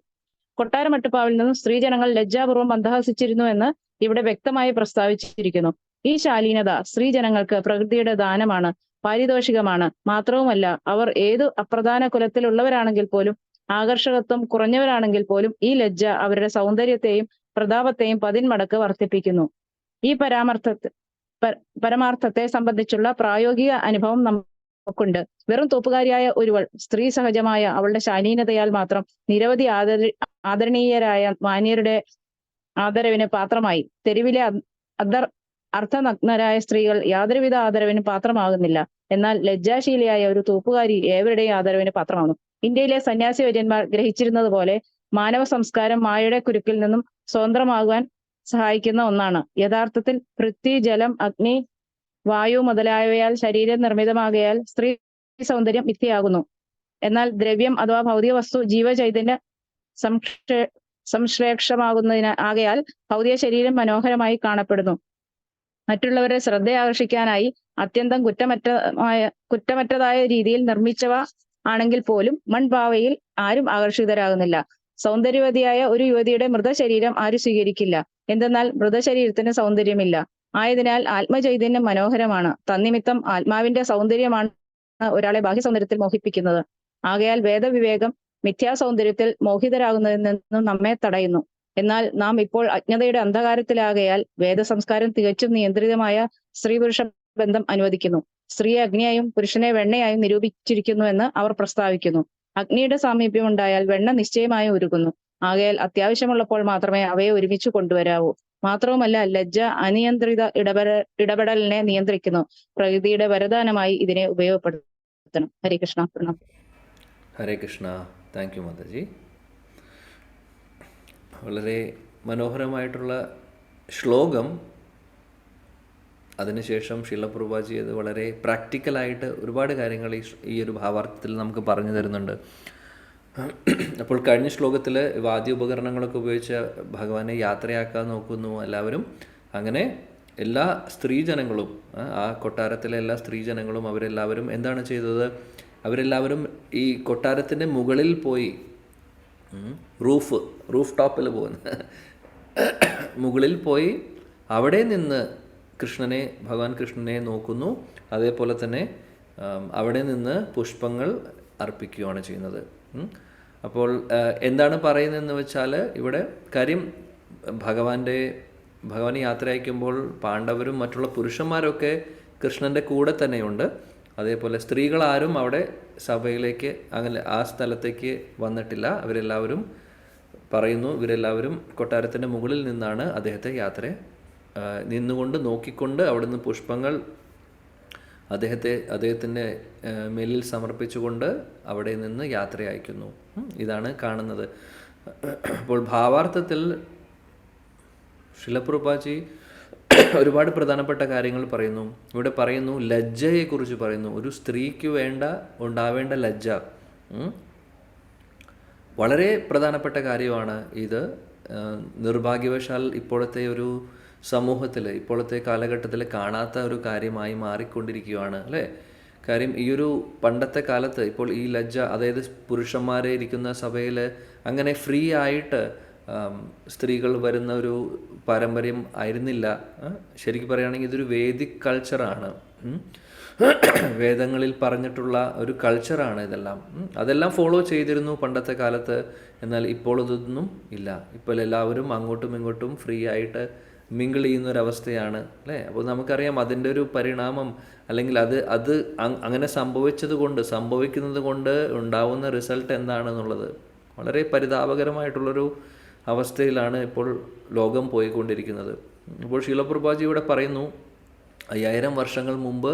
കൊട്ടാര മട്ടുപ്പാവിൽ നിന്നും സ്ത്രീജനങ്ങൾ ലജ്ജാപൂർവ്വം മന്ദഹസിച്ചിരുന്നു എന്ന് ഇവിടെ വ്യക്തമായി പ്രസ്താവിച്ചിരിക്കുന്നു. ഈ ശാലീനത സ്ത്രീജനങ്ങൾക്ക് പ്രകൃതിയുടെ ദാനമാണ്, പാരിതോഷികമാണ്. മാത്രവുമല്ല അവർ ഏതു അപ്രധാന കുലത്തിലുള്ളവരാണെങ്കിൽ പോലും, ആകർഷകത്വം കുറഞ്ഞവരാണെങ്കിൽ പോലും ഈ ലജ്ജ അവരുടെ സൗന്ദര്യത്തെയും പ്രതാപത്തെയും 10 മടങ്ങ് വർദ്ധിപ്പിക്കുന്നു. ഈ പരമാർത്ഥത്തെ സംബന്ധിച്ചുള്ള പ്രായോഗിക അനുഭവം നമുക്കുണ്ട്. വെറും തോപ്പുകാരിയായ ഒരുവൾ സ്ത്രീ സഹജമായ അവളുടെ ശാലീനതയാൽ മാത്രം നിരവധി ആദരണീയരായ മാന്യരുടെ ആദരവിന് പാത്രമായി. തെരുവിലെ അർത്ഥനഗ്നരായ സ്ത്രീകൾ യാതൊരുവിധ ആദരവിന് പാത്രമാകുന്നില്ല. എന്നാൽ ലജ്ജാശീലയായ ഒരു തൂപ്പുകാരി ഏവരുടെയും ആദരവിന് പാത്രമാകുന്നു. ഇന്ത്യയിലെ സന്യാസി വര്യന്മാർ ഗ്രഹിച്ചിരുന്നത് പോലെ മാനവ സംസ്കാരം മായയുടെ കുരുക്കിൽ നിന്നും സ്വതന്ത്രമാകുവാൻ സഹായിക്കുന്ന ഒന്നാണ്. യഥാർത്ഥത്തിൽ പൃഥ്വി, ജലം, അഗ്നി, വായു മുതലായവയാൽ ശരീരം നിർമ്മിതമാകയാൽ സ്ത്രീ സൗന്ദര്യം മിഥ്യയാകുന്നു. എന്നാൽ ദ്രവ്യം അഥവാ ഭൗതിക വസ്തു ജീവചൈതന്യ സംശ്ലേഷമാകുന്നതിന് ആകയാൽ ഭൗതിക ശരീരം മനോഹരമായി കാണപ്പെടുന്നു. മറ്റുള്ളവരുടെ ശ്രദ്ധ ആകർഷിക്കാനായി അത്യന്തം കുറ്റമറ്റതായ രീതിയിൽ നിർമ്മിച്ചവ ആണെങ്കിൽ പോലും മൺപാവയിൽ ആരും ആകർഷിതരാകുന്നില്ല. സൗന്ദര്യവതിയായ ഒരു യുവതിയുടെ മൃതശരീരം ആരും സ്വീകരിക്കില്ല. എന്തെന്നാൽ മൃതശരീരത്തിന് സൗന്ദര്യമില്ല. ആയതിനാൽ ആത്മചൈതന്യം മനോഹരമാണ്. തന്നിമിത്തം ആത്മാവിന്റെ സൗന്ദര്യമാണ് ഒരാളെ ബാഹ്യ സൗന്ദര്യത്തിൽ മോഹിപ്പിക്കുന്നത്. ആകയാൽ വേദവിവേകം മിഥ്യാ സൗന്ദര്യത്തിൽ മോഹിതരാകുന്നതിൽ നിന്നും നമ്മെ തടയുന്നു. എന്നാൽ നാം ഇപ്പോൾ അജ്ഞതയുടെ അന്ധകാരത്തിലാകയാൽ വേദസംസ്കാരം തികച്ചും നിയന്ത്രിതമായ സ്ത്രീ പുരുഷ ബന്ധം അനുവദിക്കുന്നു. സ്ത്രീയെ അഗ്നിയായും പുരുഷനെ വെണ്ണയായും നിരൂപിച്ചിരിക്കുന്നുവെന്ന് അവർ പ്രസ്താവിക്കുന്നു. അഗ്നിയുടെ സാമീപ്യം ഉണ്ടായാൽ വെണ്ണ നിശ്ചയമായും ഉരുകുന്നു. ആകയാൽ അത്യാവശ്യമുള്ളപ്പോൾ മാത്രമേ അവയെ ഒരുമിച്ച് കൊണ്ടുവരാവൂ. മാത്രവുമല്ല ലജ്ജ അനിയന്ത്രിത ഇടപെടലിനെ നിയന്ത്രിക്കുന്നു. പ്രകൃതിയുടെ വരദാനമായി ഇതിനെ ഉപയോഗപ്പെടുത്തണം. ഹരേ കൃഷ്ണ. പ്രണാമം. ഹരേ കൃഷ്ണ. Thank you Mataji. വളരെ മനോഹരമായിട്ടുള്ള ശ്ലോകം. അതിനുശേഷം ശിലപ്രഭുപാജി അത് വളരെ പ്രാക്ടിക്കലായിട്ട് ഒരുപാട് കാര്യങ്ങൾ ഈ ഒരു ഭാവാർത്ഥത്തിൽ നമുക്ക് പറഞ്ഞു തരുന്നുണ്ട്. അപ്പോൾ കഴിഞ്ഞ ശ്ലോകത്തിൽ വാദ്യോപകരണങ്ങളൊക്കെ ഉപയോഗിച്ച് ഭഗവാനെ യാത്രയാക്കാൻ നോക്കുന്നു എല്ലാവരും. അങ്ങനെ എല്ലാ സ്ത്രീജനങ്ങളും, ആ കൊട്ടാരത്തിലെ എല്ലാ സ്ത്രീജനങ്ങളും അവരെല്ലാവരും എന്താണ് ചെയ്തത്? അവരെല്ലാവരും ഈ കൊട്ടാരത്തിൻ്റെ മുകളിൽ പോയി, റൂഫ് ടോപ്പിൽ പോകുന്ന മുകളിൽ പോയി അവിടെ നിന്ന് ഭഗവാൻ കൃഷ്ണനെ നോക്കുന്നു. അതേപോലെ തന്നെ അവിടെ നിന്ന് പുഷ്പങ്ങൾ അർപ്പിക്കുകയാണ് ചെയ്യുന്നത്. അപ്പോൾ എന്താണ് പറയുന്നതെന്ന് വെച്ചാൽ ഇവിടെ കാര്യം ഭഗവാനെ യാത്ര അയക്കുമ്പോൾ പാണ്ഡവരും മറ്റുള്ള പുരുഷന്മാരൊക്കെ കൃഷ്ണൻ്റെ കൂടെ തന്നെയുണ്ട്. അതേപോലെ സ്ത്രീകളാരും അവിടെ സഭയിലേക്ക് അങ്ങനെ ആ സ്ഥലത്തേക്ക് വന്നിട്ടില്ല. അവരെല്ലാവരും പറയുന്നു, ഇവരെല്ലാവരും കൊട്ടാരത്തിൻ്റെ മുകളിൽ നിന്നാണ് അദ്ദേഹത്തെ നിന്നുകൊണ്ട് നോക്കിക്കൊണ്ട് അവിടുന്ന് പുഷ്പങ്ങൾ അദ്ദേഹത്തിൻ്റെ മേലിൽ സമർപ്പിച്ചുകൊണ്ട് അവിടെ നിന്ന് യാത്ര അയക്കുന്നു. ഇതാണ് കാണുന്നത്. അപ്പോൾ ഭാവാർത്ഥത്തിൽ ശിലപ്രഭുപാദി ഒരുപാട് പ്രധാനപ്പെട്ട കാര്യങ്ങൾ പറയുന്നു. ഇവിടെ പറയുന്നു, ലജ്ജയെക്കുറിച്ച് പറയുന്നു. ഒരു സ്ത്രീക്ക് ഉണ്ടാവേണ്ട ലജ്ജ വളരെ പ്രധാനപ്പെട്ട കാര്യമാണ് ഇത്. നിർഭാഗ്യവശാൽ ഇപ്പോഴത്തെ ഒരു സമൂഹത്തിൽ, ഇപ്പോഴത്തെ കാലഘട്ടത്തിൽ കാണാത്ത ഒരു കാര്യമായി മാറിക്കൊണ്ടിരിക്കുകയാണ് അല്ലേ. കാര്യം ഈ ഒരു പണ്ടത്തെ കാലത്ത് ഇപ്പോൾ ഈ ലജ്ജ, അതായത് പുരുഷന്മാരെ ഇരിക്കുന്ന സഭയിൽ അങ്ങനെ ഫ്രീ ആയിട്ട് സ്ത്രീകൾ വരുന്ന ഒരു പാരമ്പര്യം ആയിരുന്നില്ല. ശരിക്കും പറയുകയാണെങ്കിൽ ഇതൊരു വേദിക് കൾച്ചറാണ്. വേദങ്ങളിൽ പറഞ്ഞിട്ടുള്ള ഒരു കൾച്ചറാണ് ഇതെല്ലാം. അതെല്ലാം ഫോളോ ചെയ്തിരുന്നു പണ്ടത്തെ കാലത്ത്. എന്നാൽ ഇപ്പോൾ ഇതൊന്നും ഇല്ല. ഇപ്പോൾ എല്ലാവരും അങ്ങോട്ടും ഇങ്ങോട്ടും ഫ്രീ ആയിട്ട് മിങ്കിൾ ചെയ്യുന്നൊരവസ്ഥയാണ് അല്ലേ. അപ്പോൾ നമുക്കറിയാം അതിൻ്റെ ഒരു പരിണാമം, അല്ലെങ്കിൽ അത് അങ്ങനെ സംഭവിക്കുന്നത് കൊണ്ട് ഉണ്ടാവുന്ന റിസൾട്ട് എന്താണെന്നുള്ളത് വളരെ പരിതാപകരമായിട്ടുള്ളൊരു അവസ്ഥയിലാണ് ഇപ്പോൾ ലോകം പോയിക്കൊണ്ടിരിക്കുന്നത്. ഇപ്പോൾ ശീലപ്രഭുപാദി ഇവിടെ പറയുന്നു, 5000 വർഷങ്ങൾ മുമ്പ്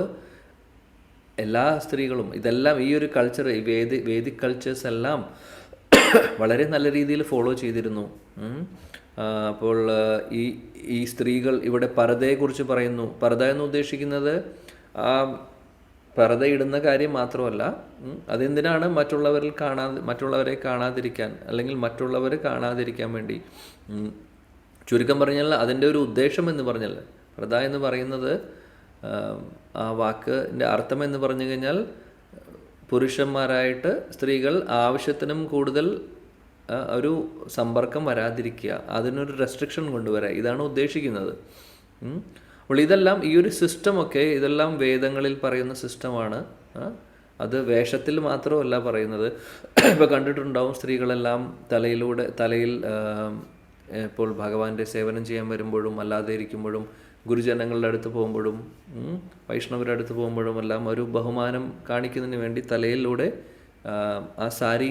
എല്ലാ സ്ത്രീകളും ഇതെല്ലാം ഈ ഒരു കൾച്ചർ, ഈ വേദിക് കൾച്ചേഴ്സ് എല്ലാം വളരെ നല്ല രീതിയിൽ ഫോളോ ചെയ്തിരുന്നു. അപ്പോൾ ഈ സ്ത്രീകൾ ഇവിടെ പർദ്ദയെക്കുറിച്ച് പറയുന്നു. പർദ്ദ എന്ന് ഉദ്ദേശിക്കുന്നത് പർദ്ദ ഇടുന്ന കാര്യം മാത്രമല്ല, അതെന്തിനാണ് മറ്റുള്ളവരെ കാണാതിരിക്കാൻ, അല്ലെങ്കിൽ മറ്റുള്ളവരെ കാണാതിരിക്കാൻ വേണ്ടി. ചുരുക്കം പറഞ്ഞാൽ അതിൻ്റെ ഒരു ഉദ്ദേശം എന്ന് പറഞ്ഞാൽ, പർദ്ദ എന്ന് പറയുന്നത് ആ വാക്കിൻ്റെ അർത്ഥം എന്ന് പറഞ്ഞു കഴിഞ്ഞാൽ പുരുഷന്മാരായിട്ട് സ്ത്രീകൾ ആവശ്യത്തിനും കൂടുതൽ ഒരു സമ്പർക്കം വരാതിരിക്കുക, അതിനൊരു റെസ്ട്രിക്ഷൻ കൊണ്ടുവരിക, ഇതാണ് ഉദ്ദേശിക്കുന്നത്. അപ്പോൾ ഇതെല്ലാം ഈ ഒരു സിസ്റ്റമൊക്കെ ഇതെല്ലാം വേദങ്ങളിൽ പറയുന്ന സിസ്റ്റമാണ്. അത് വേഷത്തിൽ മാത്രമല്ല പറയുന്നത്. ഇപ്പോൾ കണ്ടിട്ടുണ്ടാവും സ്ത്രീകളെല്ലാം തലയിൽ ഇപ്പോൾ ഭഗവാന്റെ സേവനം ചെയ്യാൻ വരുമ്പോഴും അല്ലാതെ ഇരിക്കുമ്പോഴും ഗുരുജനങ്ങളുടെ അടുത്ത് പോകുമ്പോഴും വൈഷ്ണവരുടെ അടുത്ത് പോകുമ്പോഴും എല്ലാം ഒരു ബഹുമാനം കാണിക്കുന്നതിന് വേണ്ടി തലയിലൂടെ ആ സാരി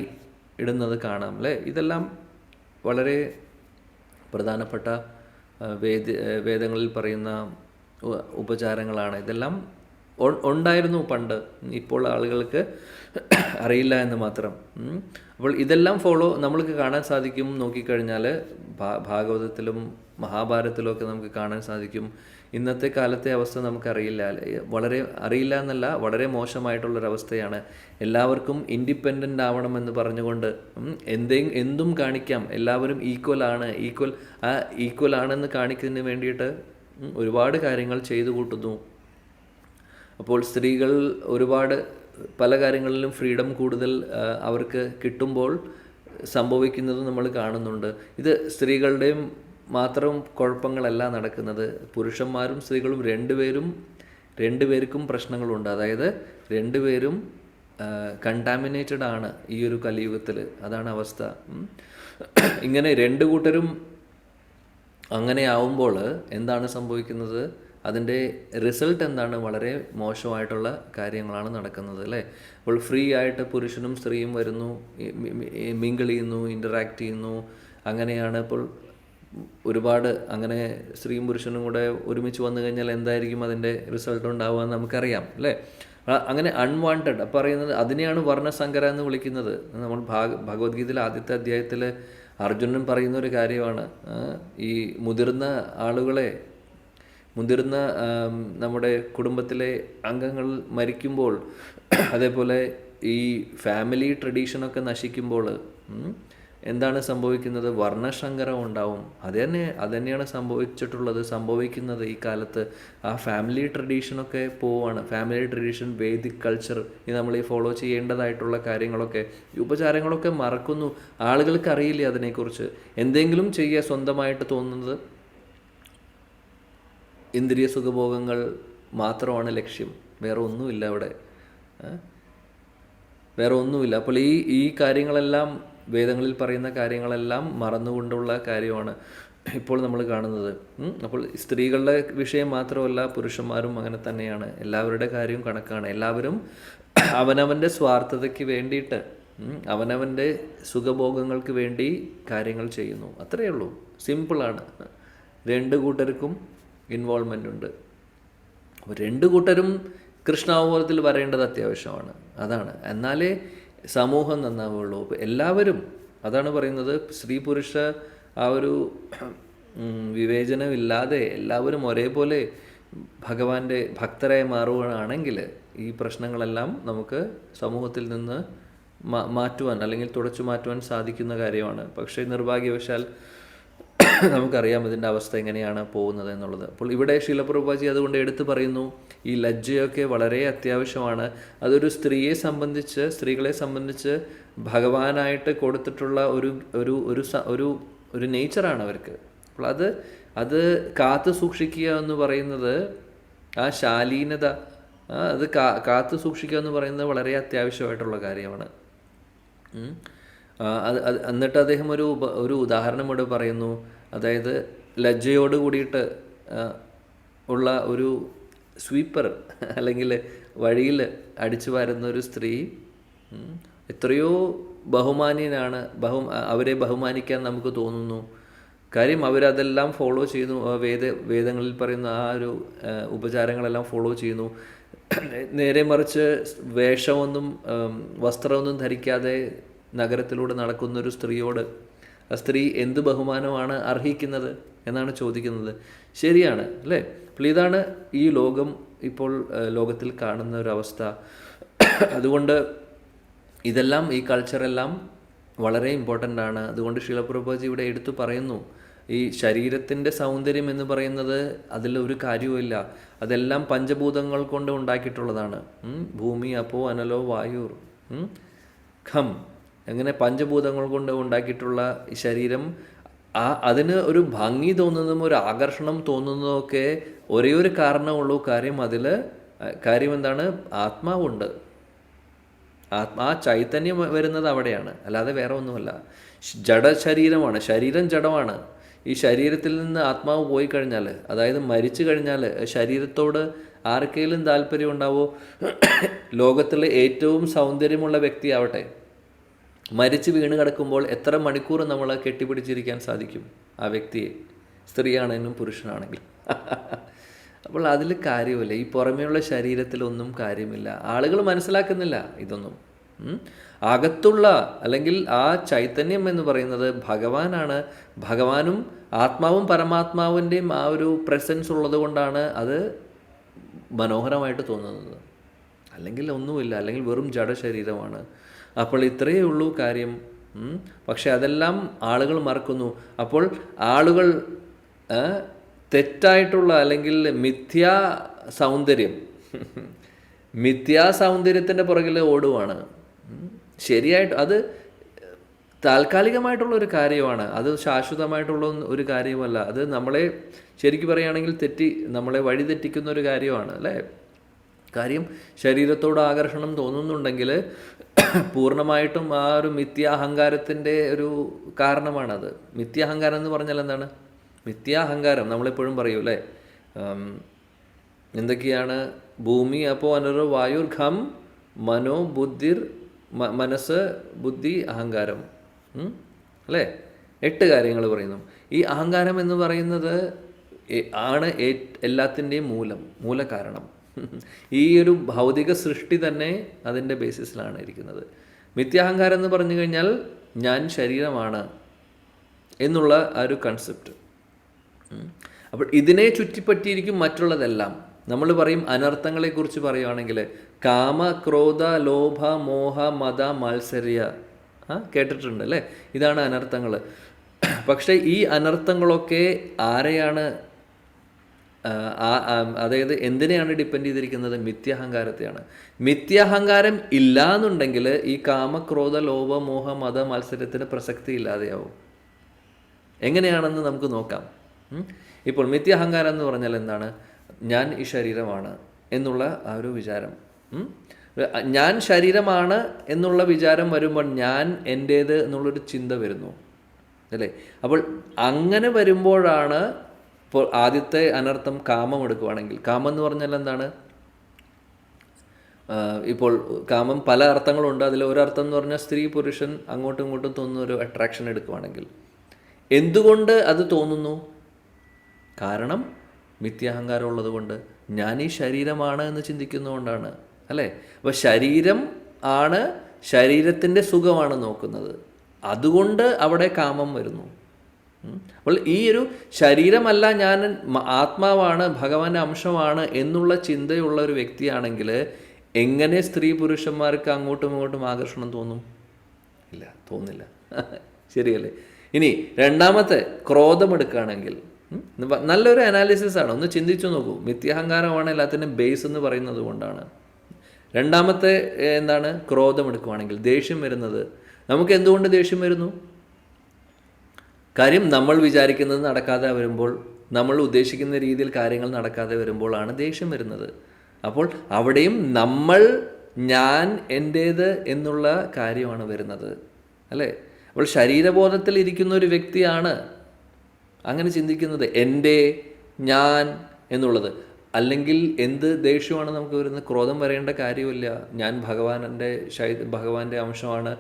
ഇടുന്നത് കാണാം അല്ലേ. ഇതെല്ലാം വളരെ പ്രധാനപ്പെട്ട വേദങ്ങളിൽ പറയുന്ന ഉപചാരങ്ങളാണ്. ഇതെല്ലാം ഉണ്ടായിരുന്നു പണ്ട്, ഇപ്പോൾ ആളുകൾക്ക് അറിയില്ല എന്ന് മാത്രം. അപ്പോൾ ഇതെല്ലാം നമ്മൾക്ക് കാണാൻ സാധിക്കും. നോക്കിക്കഴിഞ്ഞാൽ ഭാഗവതത്തിലും മഹാഭാരതത്തിലും ഒക്കെ നമുക്ക് കാണാൻ സാധിക്കും. ഇന്നത്തെ കാലത്തെ അവസ്ഥ നമുക്കറിയില്ല, അറിയില്ല എന്നല്ല, വളരെ മോശമായിട്ടുള്ളൊരവസ്ഥയാണ്. എല്ലാവർക്കും ഇൻഡിപെൻഡൻ്റ് ആവണമെന്ന് പറഞ്ഞുകൊണ്ട് എന്തും കാണിക്കാം, എല്ലാവരും ഈക്വൽ ആണെന്ന് കാണിക്കുന്നതിന് വേണ്ടിയിട്ട് ഒരുപാട് കാര്യങ്ങൾ ചെയ്തു കൂട്ടുന്നു. അപ്പോൾ സ്ത്രീകൾ പല കാര്യങ്ങളിലും ഫ്രീഡം കൂടുതൽ അവർക്ക് കിട്ടുമ്പോൾ സംഭവിക്കുന്നത് നമ്മൾ കാണുന്നുണ്ട്. ഇത് സ്ത്രീകളുടെയും മാത്രം കുഴപ്പങ്ങളല്ല നടക്കുന്നത്. പുരുഷന്മാരും സ്ത്രീകളും രണ്ടുപേർക്കും പ്രശ്നങ്ങളുണ്ട്. അതായത് രണ്ടുപേരും കണ്ടാമിനേറ്റഡ് ആണ് ഈ ഒരു കലിയുഗത്തിൽ. അതാണ് അവസ്ഥ. ഇങ്ങനെ രണ്ടു കൂട്ടരും അങ്ങനെ ആവുമ്പോൾ എന്താണ് സംഭവിക്കുന്നത്? അതിൻ്റെ റിസൾട്ട് എന്താണ്? വളരെ മോശമായിട്ടുള്ള കാര്യങ്ങളാണ് നടക്കുന്നത് അല്ലേ. അപ്പോൾ ഫ്രീ ആയിട്ട് പുരുഷനും സ്ത്രീയും വരുന്നു, മിങ്കിൾ ചെയ്യുന്നു, ഇൻ്ററാക്ട് ചെയ്യുന്നു. അങ്ങനെയാണ് ഇപ്പോൾ ഒരുപാട് അങ്ങനെ സ്ത്രീയും പുരുഷനും കൂടെ ഒരുമിച്ച് വന്നു കഴിഞ്ഞാൽ എന്തായിരിക്കും അതിൻ്റെ റിസൾട്ട് ഉണ്ടാവുക എന്ന് നമുക്കറിയാം അല്ലേ. അങ്ങനെ അൺവാണ്ടഡ് പറയുന്നത് അതിനെയാണ് വർണ്ണസങ്കര എന്ന് വിളിക്കുന്നത്. നമ്മൾ ഭഗവത്ഗീതയിലെ ആദ്യത്തെ അധ്യായത്തിൽ അർജുനൻ പറയുന്ന ഒരു കാര്യമാണ്. ഈ മുതിർന്ന നമ്മുടെ കുടുംബത്തിലെ അംഗങ്ങൾ മരിക്കുമ്പോൾ, അതേപോലെ ഈ ഫാമിലി ട്രഡീഷനൊക്കെ നശിക്കുമ്പോൾ എന്താണ് സംഭവിക്കുന്നത്? വർണ്ണസങ്കരം ഉണ്ടാവും. അതുതന്നെയാണ് സംഭവിക്കുന്നത് ഈ കാലത്ത്. ആ ഫാമിലി ട്രഡീഷനൊക്കെ പോവുകയാണ്. ഫാമിലി ട്രഡീഷൻ, വേദിക് കൾച്ചർ, ഇത് നമ്മൾ ഈ ഫോളോ ചെയ്യേണ്ടതായിട്ടുള്ള കാര്യങ്ങളൊക്കെ, ഉപചാരങ്ങളൊക്കെ മറക്കുന്നു. ആളുകൾക്ക് അറിയില്ല അതിനെക്കുറിച്ച്. എന്തെങ്കിലും ചെയ്യുക സ്വന്തമായിട്ട് തോന്നുന്നത്, ഇന്ദ്രിയ സുഖഭോഗങ്ങൾ മാത്രമാണ് ലക്ഷ്യം, വേറെ ഒന്നുമില്ല അവിടെ, വേറെ ഒന്നുമില്ല. അപ്പോൾ ഈ കാര്യങ്ങളെല്ലാം വേദങ്ങളിൽ പറയുന്ന കാര്യങ്ങളെല്ലാം മറന്നുകൊണ്ടുള്ള കാര്യമാണ്. ഇപ്പോൾ നമ്മൾ കാണുന്നത്. അപ്പോൾ സ്ത്രീകളുടെ വിഷയം മാത്രമല്ല, പുരുഷന്മാരും അങ്ങനെ തന്നെയാണ്. എല്ലാവരുടെ കാര്യവും കണക്കാണ്. എല്ലാവരും അവനവൻ്റെ സ്വാർത്ഥതയ്ക്ക് വേണ്ടിയിട്ട്, അവനവൻ്റെ സുഖഭോഗങ്ങൾക്ക് വേണ്ടി കാര്യങ്ങൾ ചെയ്യുന്നു. അത്രയേ ഉള്ളൂ. സിമ്പിളാണ്. രണ്ട് കൂട്ടർക്കും ഇൻവോൾവ്മെൻ്റ് ഉണ്ട്. അപ്പോൾ രണ്ട് കൂട്ടരും കൃഷ്ണാവബോധത്തിൽ വരേണ്ടത് അത്യാവശ്യമാണ്. അതാണ്. എന്നാലേ സമൂഹം നന്നാവുള്ളൂ. അപ്പോൾ എല്ലാവരും, അതാണ് പറയുന്നത്, സ്ത്രീ പുരുഷ ആ ഒരു വിവേചനമില്ലാതെ എല്ലാവരും ഒരേപോലെ ഭഗവാന്റെ ഭക്തരായി മാറുകയാണെങ്കിൽ ഈ പ്രശ്നങ്ങളെല്ലാം നമുക്ക് സമൂഹത്തിൽ നിന്ന് മാറ്റുവാൻ അല്ലെങ്കിൽ തുടച്ചു മാറ്റുവാൻ സാധിക്കുന്ന കാര്യമാണ്. പക്ഷേ നിർഭാഗ്യവശാൽ നമുക്കറിയാം ഇതിൻ്റെ അവസ്ഥ എങ്ങനെയാണ് പോകുന്നത് എന്നുള്ളത്. അപ്പോൾ ഇവിടെ ശീല പ്രഭുപാദി അതുകൊണ്ട് എടുത്തു പറയുന്നു, ഈ ലജ്ജയൊക്കെ വളരെ അത്യാവശ്യമാണ്. അതൊരു സ്ത്രീകളെ സംബന്ധിച്ച് ഭഗവാനായിട്ട് കൊടുത്തിട്ടുള്ള ഒരു നേച്ചറാണ് അവർക്ക്. അപ്പോൾ അത് കാത്തു സൂക്ഷിക്കുക എന്ന് പറയുന്നത്, ആ ശാലീനത, അത് കാത്തു സൂക്ഷിക്കുക എന്ന് പറയുന്നത് വളരെ അത്യാവശ്യമായിട്ടുള്ള കാര്യമാണ്. എന്നിട്ട് അദ്ദേഹം ഒരു ഉദാഹരണം ഇവിടെ പറയുന്നു. അതായത് ലജ്ജയോട് കൂടിയിട്ട് ഉള്ള ഒരു സ്വീപ്പർ അല്ലെങ്കിൽ വഴിയിൽ അടിച്ചു വരുന്ന ഒരു സ്ത്രീ എത്രയോ ബഹുമാന്യനാണ്. അവരെ ബഹുമാനിക്കാൻ നമുക്ക് തോന്നുന്നു. കാര്യം അവരതെല്ലാം ഫോളോ ചെയ്യുന്നു. വേദങ്ങളിൽ പറയുന്ന ആ ഒരു ഉപചാരങ്ങളെല്ലാം ഫോളോ ചെയ്യുന്നു. നേരെ മറിച്ച് വേഷമൊന്നും വസ്ത്രമൊന്നും ധരിക്കാതെ നഗരത്തിലൂടെ നടക്കുന്നൊരു സ്ത്രീയോട് ആ സ്ത്രീ എന്ത് ബഹുമാനമാണ് അർഹിക്കുന്നത് എന്നാണ് ചോദിക്കുന്നത്. ശരിയാണ് അല്ലേ? അപ്പോൾ ഇതാണ് ഈ ഇപ്പോൾ ലോകത്തിൽ കാണുന്ന ഒരവസ്ഥ. അതുകൊണ്ട് ഇതെല്ലാം, ഈ കൾച്ചറെല്ലാം വളരെ ഇമ്പോർട്ടൻ്റ് ആണ്. അതുകൊണ്ട് ശീല പ്രഭുപാദി ഇവിടെ എടുത്തു പറയുന്നു, ഈ ശരീരത്തിൻ്റെ സൗന്ദര്യം എന്ന് പറയുന്നത് അതിലൊരു കാര്യവുമില്ല. അതെല്ലാം പഞ്ചഭൂതങ്ങൾ കൊണ്ട് ഉണ്ടാക്കിയിട്ടുള്ളതാണ്. ഭൂമി, അപ്പോ, അനലോ, വായുർ, ഖം, അങ്ങനെ പഞ്ചഭൂതങ്ങൾ കൊണ്ട് ഉണ്ടാക്കിയിട്ടുള്ള ഈ ശരീരം, അതിന് ഒരു ഭംഗി തോന്നുന്നതും ഒരു ആകർഷണം തോന്നുന്നതൊക്കെ ഒരേ ഒരു കാരണമുള്ളൂ. കാര്യം എന്താണ്? ആത്മാവുണ്ട്. ആ ചൈതന്യം വരുന്നത് അവിടെയാണ്, അല്ലാതെ വേറെ ഒന്നുമല്ല. ജഡശരീരമാണ്, ശരീരം ജഡമാണ്. ഈ ശരീരത്തിൽ നിന്ന് ആത്മാവ് പോയി കഴിഞ്ഞാൽ, അതായത് മരിച്ചു കഴിഞ്ഞാൽ, ശരീരത്തോട് ആർക്കെങ്കിലും താല്പര്യം ഉണ്ടാവോ? ലോകത്തിലെ ഏറ്റവും സൗന്ദര്യമുള്ള വ്യക്തിയാവട്ടെ, മരിച്ച് വീണ് കിടക്കുമ്പോൾ എത്ര മണിക്കൂർ നമ്മൾ കെട്ടിപ്പിടിച്ചിരിക്കാൻ സാധിക്കും ആ വ്യക്തിയെ, സ്ത്രീയാണെങ്കിലും പുരുഷനാണെങ്കിലും? അപ്പോൾ അതിൽ കാര്യമില്ല. ഈ പുറമേയുള്ള ശരീരത്തിലൊന്നും കാര്യമില്ല. ആളുകൾ മനസ്സിലാക്കുന്നില്ല ഇതൊന്നും. അകത്തുള്ള അല്ലെങ്കിൽ ആ ചൈതന്യം എന്ന് പറയുന്നത് ഭഗവാനാണ്. ഭഗവാനും ആത്മാവും പരമാത്മാവിൻ്റെയും ആ ഒരു പ്രസൻസ് ഉള്ളത് കൊണ്ടാണ് അത് മനോഹരമായിട്ട് തോന്നുന്നത്. അല്ലെങ്കിൽ ഒന്നുമില്ല, അല്ലെങ്കിൽ വെറും ജഡശരീരമാണ്. അപ്പോൾ ഇത്രയേ ഉള്ളൂ കാര്യം. പക്ഷെ അതെല്ലാം ആളുകൾ മറക്കുന്നു. അപ്പോൾ ആളുകൾ തെറ്റായിട്ടുള്ള അല്ലെങ്കിൽ മിഥ്യാ സൗന്ദര്യത്തിൻ്റെ പുറകിൽ ഓടുവാണ്. ശരിയായിട്ട് അത് താൽക്കാലികമായിട്ടുള്ള ഒരു കാര്യമാണ്. അത് ശാശ്വതമായിട്ടുള്ള ഒരു കാര്യമല്ല. അത് നമ്മളെ ശരിക്കും പറയുകയാണെങ്കിൽ നമ്മളെ വഴിതെറ്റിക്കുന്ന ഒരു കാര്യമാണ് അല്ലേ? കാര്യം ശരീരത്തോട് ആകർഷണം തോന്നുന്നുണ്ടെങ്കിൽ പൂർണ്ണമായിട്ടും ആ ഒരു മിഥ്യാഹങ്കാരത്തിൻ്റെ ഒരു കാരണമാണത്. മിഥ്യാഹങ്കാരം എന്ന് പറഞ്ഞാൽ എന്താണ്? മിഥ്യാഹങ്കാരം നമ്മളെപ്പോഴും പറയൂ അല്ലേ? എന്തൊക്കെയാണ്? ഭൂമി, അപ്പോ, അനരോ, വായുർ, ഖം, മനോ, ബുദ്ധിർ, മനസ്സ്, ബുദ്ധി, അഹങ്കാരം അല്ലേ? 8 കാര്യങ്ങൾ പറയുന്നു. ഈ അഹങ്കാരം എന്ന് പറയുന്നത് ആണ് എല്ലാത്തിൻ്റെയും മൂലകാരണം. ഈ ഒരു ഭൗതിക സൃഷ്ടി തന്നെ അതിൻ്റെ ബേസിസിലാണ് ഇരിക്കുന്നത്. മിഥ്യാഹങ്കാരം എന്ന് പറഞ്ഞു കഴിഞ്ഞാൽ ഞാൻ ശരീരമാണ് എന്നുള്ള ആ ഒരു കൺസെപ്റ്റ്. അപ്പോൾ ഇതിനെ ചുറ്റിപ്പറ്റിയിരിക്കും മറ്റുള്ളതെല്ലാം. നമ്മൾ പറയും അനർത്ഥങ്ങളെക്കുറിച്ച് പറയുകയാണെങ്കിൽ കാമ, ക്രോധ, ലോഭ, മോഹ, മത, മാത്സര്യ കേട്ടിട്ടുണ്ട് അല്ലേ? ഇതാണ് അനർത്ഥങ്ങൾ. പക്ഷേ ഈ അനർത്ഥങ്ങളൊക്കെ ആരെയാണ്, അതായത് എന്തിനെയാണ് ഡിപ്പെൻഡ് ചെയ്തിരിക്കുന്നത്? മിഥ്യാഹങ്കാരത്തെയാണ്. മിഥ്യാഹങ്കാരം ഇല്ല എന്നുണ്ടെങ്കിൽ ഈ കാമ, ക്രോധ, ലോഭ, മോഹ, മത, മത്സരത്തിന് പ്രസക്തി ഇല്ലാതെയാവും. എങ്ങനെയാണെന്ന് നമുക്ക് നോക്കാം. ഇപ്പോൾ മിഥ്യാഹങ്കാരം എന്ന് പറഞ്ഞാൽ എന്താണ്? ഞാൻ ഈ ശരീരമാണ് എന്നുള്ള ആ ഒരു വിചാരം. ഞാൻ ശരീരമാണ് എന്നുള്ള വിചാരം വരുമ്പോൾ ഞാൻ എൻ്റേത് എന്നുള്ളൊരു ചിന്ത വരുന്നു. അല്ലേ? അപ്പോൾ അങ്ങനെ വരുമ്പോഴാണ് ഇപ്പോൾ ആദ്യത്തെ അനർത്ഥം കാമം എടുക്കുവാണെങ്കിൽ, കാമം എന്ന് പറഞ്ഞാൽ എന്താണ്? ഇപ്പോൾ കാമം പല അർത്ഥങ്ങളുണ്ട്. അതിൽ ഒരർത്ഥം എന്ന് പറഞ്ഞാൽ സ്ത്രീ പുരുഷൻ അങ്ങോട്ടും ഇങ്ങോട്ടും തോന്നുന്ന ഒരു അട്രാക്ഷൻ എടുക്കുവാണെങ്കിൽ, എന്തുകൊണ്ട് അത് തോന്നുന്നു? കാരണം മിഥ്യാഹങ്കാരം ഉള്ളത് കൊണ്ട്, ഞാൻ ഈ ശരീരമാണ് എന്ന് ചിന്തിക്കുന്നതുകൊണ്ടാണ്, അല്ലേ? അപ്പോൾ ശരീരം ആണ്, ശരീരത്തിൻ്റെ സുഖമാണ് നോക്കുന്നത്, അതുകൊണ്ട് അവിടെ കാമം വരുന്നു. അപ്പോൾ ഈ ഒരു ശരീരമല്ല, ഞാൻ ആത്മാവാണ്, ഭഗവാന്റെ അംശമാണ് എന്നുള്ള ചിന്തയുള്ള ഒരു വ്യക്തിയാണെങ്കിൽ എങ്ങനെ സ്ത്രീ പുരുഷന്മാർക്ക് അങ്ങോട്ടും ഇങ്ങോട്ടും ആകർഷണം തോന്നും? ഇല്ല, തോന്നില്ല. ശരിയല്ലേ? ഇനി രണ്ടാമത്തെ ക്രോധമെടുക്കുകയാണെങ്കിൽ നല്ലൊരു അനാലിസിസ് ആണ്, ഒന്ന് ചിന്തിച്ചു നോക്കൂ. മിഥ്യാഹങ്കാരമാണ് എല്ലാത്തിനും ബേസ് എന്ന് പറയുന്നത് കൊണ്ടാണ്. രണ്ടാമത്തെ എന്താണ്? ക്രോധം എടുക്കുകയാണെങ്കിൽ, ദേഷ്യം വരുന്നത്. നമുക്ക് എന്തുകൊണ്ട് ദേഷ്യം വരുന്നു? കാര്യം നമ്മൾ വിചാരിക്കുന്നത് നടക്കാതെ വരുമ്പോൾ, നമ്മൾ ഉദ്ദേശിക്കുന്ന രീതിയിൽ കാര്യങ്ങൾ നടക്കാതെ വരുമ്പോഴാണ് ദേഷ്യം വരുന്നത്. അപ്പോൾ അവിടെയും നമ്മൾ, ഞാൻ, എൻ്റേത് എന്നുള്ള കാര്യമാണ് വരുന്നത്, അല്ലേ? അപ്പോൾ ശരീരബോധത്തിൽ ഇരിക്കുന്ന ഒരു വ്യക്തിയാണ് അങ്ങനെ ചിന്തിക്കുന്നത്, എൻ്റെ, ഞാൻ എന്നുള്ളത്. അല്ലെങ്കിൽ എന്ത് ദേഷ്യമാണ് നമുക്ക് വരുന്നത്? ക്രോധം വരേണ്ട കാര്യമില്ല. ഞാൻ ഭഗവാന്റെ അംശമാണ്,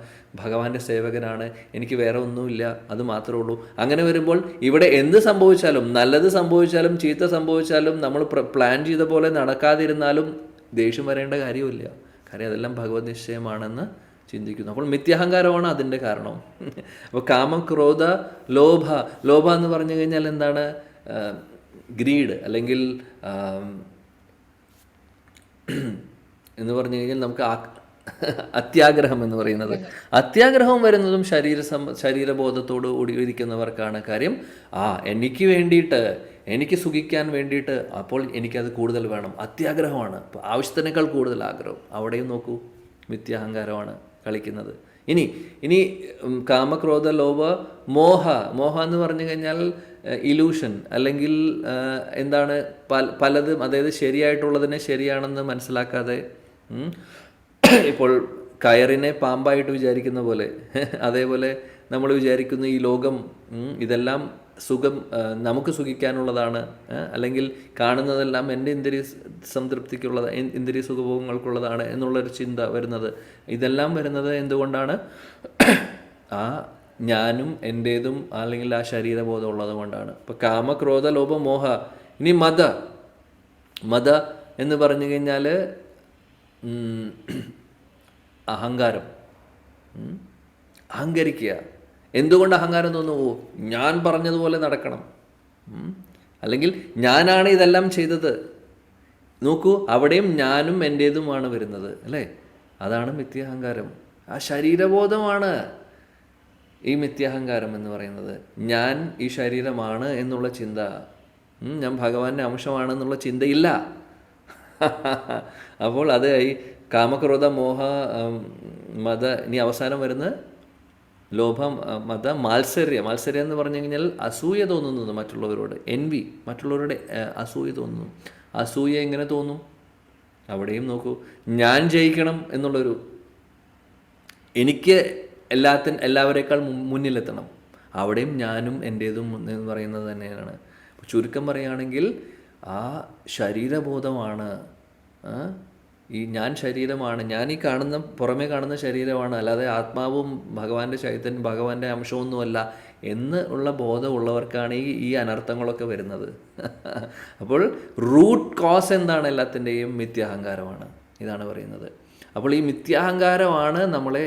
ഭഗവാന്റെ സേവകനാണ്, എനിക്ക് വേറെ ഒന്നുമില്ല, അത് മാത്രമേ ഉള്ളൂ. അങ്ങനെ വരുമ്പോൾ ഇവിടെ എന്ത് സംഭവിച്ചാലും, നല്ലത് സംഭവിച്ചാലും ചീത്ത സംഭവിച്ചാലും, നമ്മൾ പ്ലാൻ ചെയ്ത പോലെ നടക്കാതിരുന്നാലും ദേഷ്യം വരേണ്ട കാര്യമില്ല. കാര്യം അതെല്ലാം ഭഗവത് നിശ്ചയമാണെന്ന് ചിന്തിക്കുന്നു. അപ്പോൾ മിഥ്യാഹങ്കാരമാണ് അതിൻ്റെ കാരണം. അപ്പോൾ കാമം, ക്രോധ, ലോഭ എന്ന് പറഞ്ഞു കഴിഞ്ഞാൽ എന്താണ്? ഗ്രീഡ്, അല്ലെങ്കിൽ എന്ന് പറഞ്ഞു കഴിഞ്ഞാൽ നമുക്ക് അത്യാഗ്രഹം എന്ന് പറയുന്നത്. അത്യാഗ്രഹം വരുന്നതും ശരീരബോധത്തോട് കൂടി ഇരിക്കുന്നവർക്കാണ്. കാര്യം എനിക്ക് വേണ്ടിയിട്ട്, എനിക്ക് സുഖിക്കാൻ വേണ്ടിയിട്ട്, അപ്പോൾ എനിക്കത് കൂടുതൽ വേണം, അത്യാഗ്രഹമാണ്. അപ്പോൾ ആവശ്യത്തിനേക്കാൾ കൂടുതൽ ആഗ്രഹം. അവിടെയും നോക്കൂ, മിഥ്യാഹങ്കാരമാണ് കളിക്കുന്നത്. ഇനി കാമക്രോധ, ലോഭ, മോഹ എന്ന് പറഞ്ഞു കഴിഞ്ഞാൽ ഇലൂഷൻ, അല്ലെങ്കിൽ എന്താണ്? പലതും, അതായത് ശരിയായിട്ടുള്ളതിനെ ശരിയാണെന്ന് മനസ്സിലാക്കാതെ, ഇപ്പോൾ കയറിനെ പാമ്പായിട്ട് വിചാരിക്കുന്ന പോലെ, അതേപോലെ നമ്മൾ വിചാരിക്കുന്ന ഈ ലോകം ഇതെല്ലാം സുഖം, നമുക്ക് സുഖിക്കാനുള്ളതാണ്, അല്ലെങ്കിൽ കാണുന്നതെല്ലാം എൻ്റെ ഇന്ദ്രിയ സംതൃപ്തിക്കുള്ളത്, ഇന്ദ്രിയ സുഖഭോഗങ്ങൾക്കുള്ളതാണ് എന്നുള്ളൊരു ചിന്ത വരുന്നത്. ഇതെല്ലാം വരുന്നത് എന്തുകൊണ്ടാണ്? ഞാനും എൻ്റേതും, അല്ലെങ്കിൽ ആ ശരീരബോധം ഉള്ളത് കൊണ്ടാണ്. ഇപ്പോൾ കാമക്രോധ, ലോഭ, മോഹ. ഇനി മത എന്ന് പറഞ്ഞു കഴിഞ്ഞാൽ അഹങ്കാരം, അഹങ്കരിക്കുക. എന്തുകൊണ്ട് അഹങ്കാരം തോന്നുന്നു? ഞാൻ പറഞ്ഞതുപോലെ നടക്കണം, അല്ലെങ്കിൽ ഞാനാണ് ഇതെല്ലാം ചെയ്തത്. നോക്കൂ, അവിടെയും ഞാനും എൻ്റേതുമാണ് വരുന്നത്, അല്ലേ? അതാണ് മിഥ്യാഹങ്കാരം. ആ ശരീരബോധമാണ് ഈ മിഥ്യാഹങ്കാരം എന്ന് പറയുന്നത്. ഞാൻ ഈ ശരീരമാണ് എന്നുള്ള ചിന്ത, ഞാൻ ഭഗവാന്റെ അംശമാണെന്നുള്ള ചിന്തയില്ല. അപ്പോൾ അത് ഈ കാമക്രോധ, മോഹ, മത. ഇനി അവസാനം വരുന്നത് ലോഭം, മത, മാത്സര്യം എന്ന് പറഞ്ഞു കഴിഞ്ഞാൽ അസൂയ തോന്നുന്നത് മറ്റുള്ളവരോട്, എൻവി, മറ്റുള്ളവരുടെ അസൂയ തോന്നുന്നു. അസൂയ എങ്ങനെ തോന്നും? അവിടെയും നോക്കൂ, ഞാൻ ജയിക്കണം എന്നുള്ളൊരു, എനിക്ക് എല്ലാവരേക്കാൾ മുന്നിലെത്തണം, അവിടെയും ഞാനും എൻ്റേതും എന്ന് പറയുന്നത് തന്നെയാണ്. ചുരുക്കം പറയുകയാണെങ്കിൽ ആ ശരീരബോധമാണ്, ഈ ഞാൻ ശരീരമാണ്, ഞാൻ ഈ പുറമേ കാണുന്ന ശരീരമാണ്, അല്ലാതെ ആത്മാവും ഭഗവാന്റെ ചൈതന്യം, ഭഗവാന്റെ അംശമൊന്നുമല്ല എന്ന് ഉള്ള ബോധമുള്ളവർക്കാണ് ഈ അനർത്ഥങ്ങളൊക്കെ വരുന്നത്. അപ്പോൾ റൂട്ട് കോസ് എന്താണ്? എല്ലാത്തിൻ്റെയും മിഥ്യാഹങ്കാരമാണ്. ഇതാണ് പറയുന്നത്. അപ്പോൾ ഈ മിഥ്യാഹങ്കാരമാണ് നമ്മളെ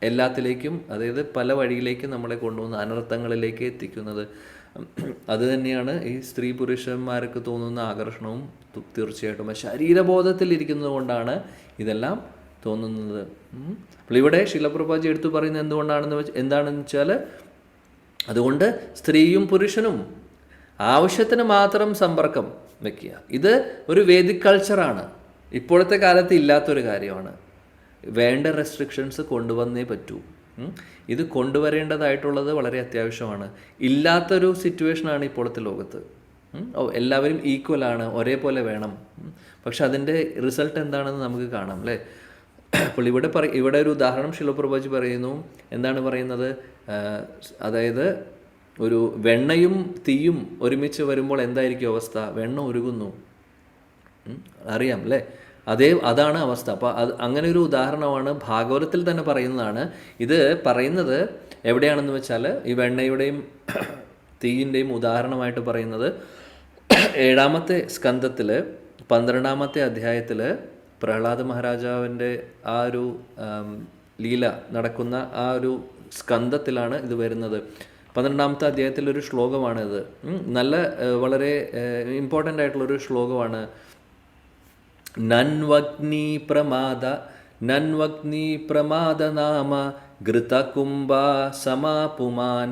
എല്ലാത്തിലേക്കും, അതായത് പല വഴിയിലേക്കും നമ്മളെ കൊണ്ടുവന്ന് അനർത്ഥങ്ങളിലേക്ക് എത്തിക്കുന്നത്. അത് തന്നെയാണ് ഈ സ്ത്രീ പുരുഷന്മാർക്ക് തോന്നുന്ന ആകർഷണവും. തീർച്ചയായിട്ടും ശരീരബോധത്തിൽ ഇരിക്കുന്നത് കൊണ്ടാണ് ഇതെല്ലാം തോന്നുന്നത്. അപ്പോൾ ഇവിടെ ശിലപ്രഭാജി എടുത്തു പറയുന്നത് എന്താണെന്ന് വെച്ചാൽ, അതുകൊണ്ട് സ്ത്രീയും പുരുഷനും ആവശ്യത്തിന് മാത്രം സമ്പർക്കം വയ്ക്കുക. ഇത് ഒരു വേദിക് കൾച്ചറാണ്, ഇപ്പോഴത്തെ കാലത്ത് ഇല്ലാത്തൊരു കാര്യമാണ്. വേണ്ട റെസ്ട്രിക്ഷൻസ് കൊണ്ടുവന്നേ പറ്റൂ. ഇത് കൊണ്ടുവരേണ്ടതായിട്ടുള്ളത് വളരെ അത്യാവശ്യമാണ്. ഇല്ലാത്തൊരു സിറ്റുവേഷനാണ് ഇപ്പോഴത്തെ ലോകത്ത്. എല്ലാവരും ഈക്വലാണ്, ഒരേപോലെ വേണം. പക്ഷെ അതിൻ്റെ റിസൾട്ട് എന്താണെന്ന് നമുക്ക് കാണാം, അല്ലേ? അപ്പോൾ ഇവിടെ ഒരു ഉദാഹരണം ശിലപ്രഭുജി പറയുന്നു. എന്താണ് പറയുന്നത്? അതായത് ഒരു വെണ്ണയും തീയും ഒരുമിച്ച് വരുമ്പോൾ എന്തായിരിക്കും അവസ്ഥ? വെണ്ണ ഉരുകുന്നു, അറിയാം അല്ലേ? അതാണ് അവസ്ഥ. അപ്പോൾ അങ്ങനെ ഒരു ഉദാഹരണമാണ് ഭാഗവതത്തിൽ തന്നെ പറയുന്നതാണ്. ഇത് പറയുന്നത് എവിടെയാണെന്ന് വെച്ചാൽ ഈ വെണ്ണയുടെയും തീയിൻ്റെയും ഉദാഹരണമായിട്ട് പറയുന്നത് 7ാമത്തെ സ്കന്ധത്തിൽ 12ാമത്തെ അധ്യായത്തിൽ പ്രഹ്ലാദ മഹാരാജാവിൻ്റെ ആ ഒരു ലീല നടക്കുന്ന ആ ഒരു സ്കന്ധത്തിലാണ് ഇത് വരുന്നത്. 12ാമത്തെ അധ്യായത്തിലൊരു ശ്ലോകമാണിത്. നല്ല വളരെ ഇമ്പോർട്ടൻ്റ് ആയിട്ടുള്ളൊരു ശ്ലോകമാണ്. നൻവഗ്നി പ്രമാദ നാമ ഘൃതകുംഭ സമാപുമാൻ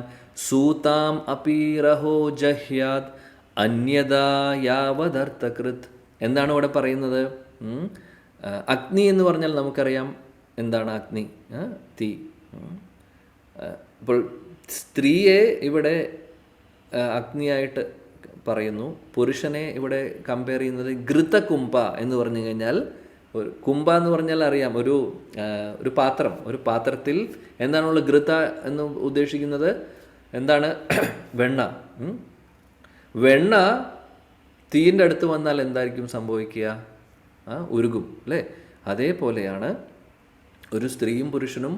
സൂതാം അപീരഹോ ജഹ്യാത് അന്യദാ യാവദർത്ഥകൃത്. എന്താണ് ഇവിടെ പറയുന്നത്? അഗ്നി എന്ന് പറഞ്ഞാൽ നമുക്കറിയാം എന്താണ് അഗ്നി, തീ. അപ്പോൾ സ്ത്രീയെ ഇവിടെ അഗ്നിയായിട്ട് പറയുന്നു. പുരുഷനെ ഇവിടെ കമ്പയർ ചെയ്യുന്നത് ഘൃതകുംഭ എന്ന് പറഞ്ഞു കഴിഞ്ഞാൽ, ഒരു കുംഭ എന്ന് പറഞ്ഞാൽ അറിയാം, ഒരു പാത്രത്തിൽ എന്താണുള്ള ഘൃത എന്ന് ഉദ്ദേശിക്കുന്നത് എന്താണ്? വെണ്ണ തീയിൻ്റെ അടുത്ത് വന്നാൽ എന്തായിരിക്കും സംഭവിക്കുക? ഉരുകും അല്ലേ? അതേപോലെയാണ് ഒരു സ്ത്രീയും പുരുഷനും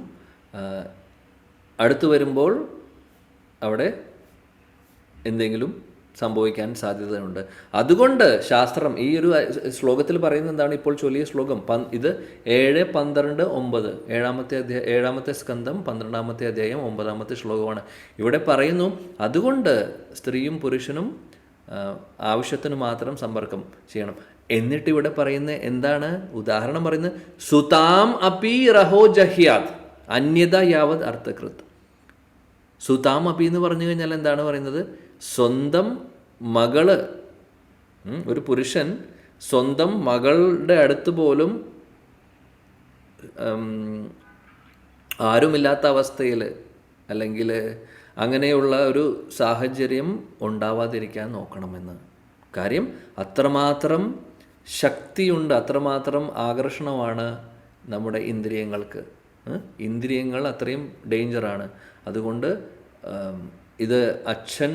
അടുത്ത് വരുമ്പോൾ അവിടെ എന്തെങ്കിലും സംഭവിക്കാൻ സാധ്യതയുണ്ട്. അതുകൊണ്ട് ശാസ്ത്രം ഈ ഒരു ശ്ലോകത്തിൽ പറയുന്നത് എന്താണ്? ഇപ്പോൾ ചൊല്ലിയ ശ്ലോകം ഇത് 7, 12, 9 7ാമത്തെ സ്കന്ധം 12ാമത്തെ അധ്യായം 9ാമത്തെ ശ്ലോകമാണ്. ഇവിടെ പറയുന്നു അതുകൊണ്ട് സ്ത്രീയും പുരുഷനും ആവശ്യത്തിന് മാത്രം സമ്പർക്കം ചെയ്യണം. എന്നിട്ട് ഇവിടെ പറയുന്ന എന്താണ്? ഉദാഹരണം പറയുന്നത് സുതാം അപി റഹോ ജഹ്യാത് അന്യത യാവത് അർത്ഥകൃത്. സുതാം അപി എന്ന് പറഞ്ഞു കഴിഞ്ഞാൽ എന്താണ് പറയുന്നത്? സ്വന്തം മകള്, ഒരു പുരുഷൻ സ്വന്തം മകളുടെ അടുത്ത് പോലും ആരുമില്ലാത്ത അവസ്ഥയിൽ അല്ലെങ്കിൽ അങ്ങനെയുള്ള ഒരു സാഹചര്യം ഉണ്ടാവാതിരിക്കാൻ നോക്കണമെന്ന്. കാര്യം അത്രമാത്രം ശക്തിയുണ്ട്, അത്രമാത്രം ആകർഷണമാണ് നമ്മുടെ ഇന്ദ്രിയങ്ങൾക്ക്. ഇന്ദ്രിയങ്ങൾ അത്രയും ഡേഞ്ചറാണ്. അതുകൊണ്ട് ഇത് അച്ഛൻ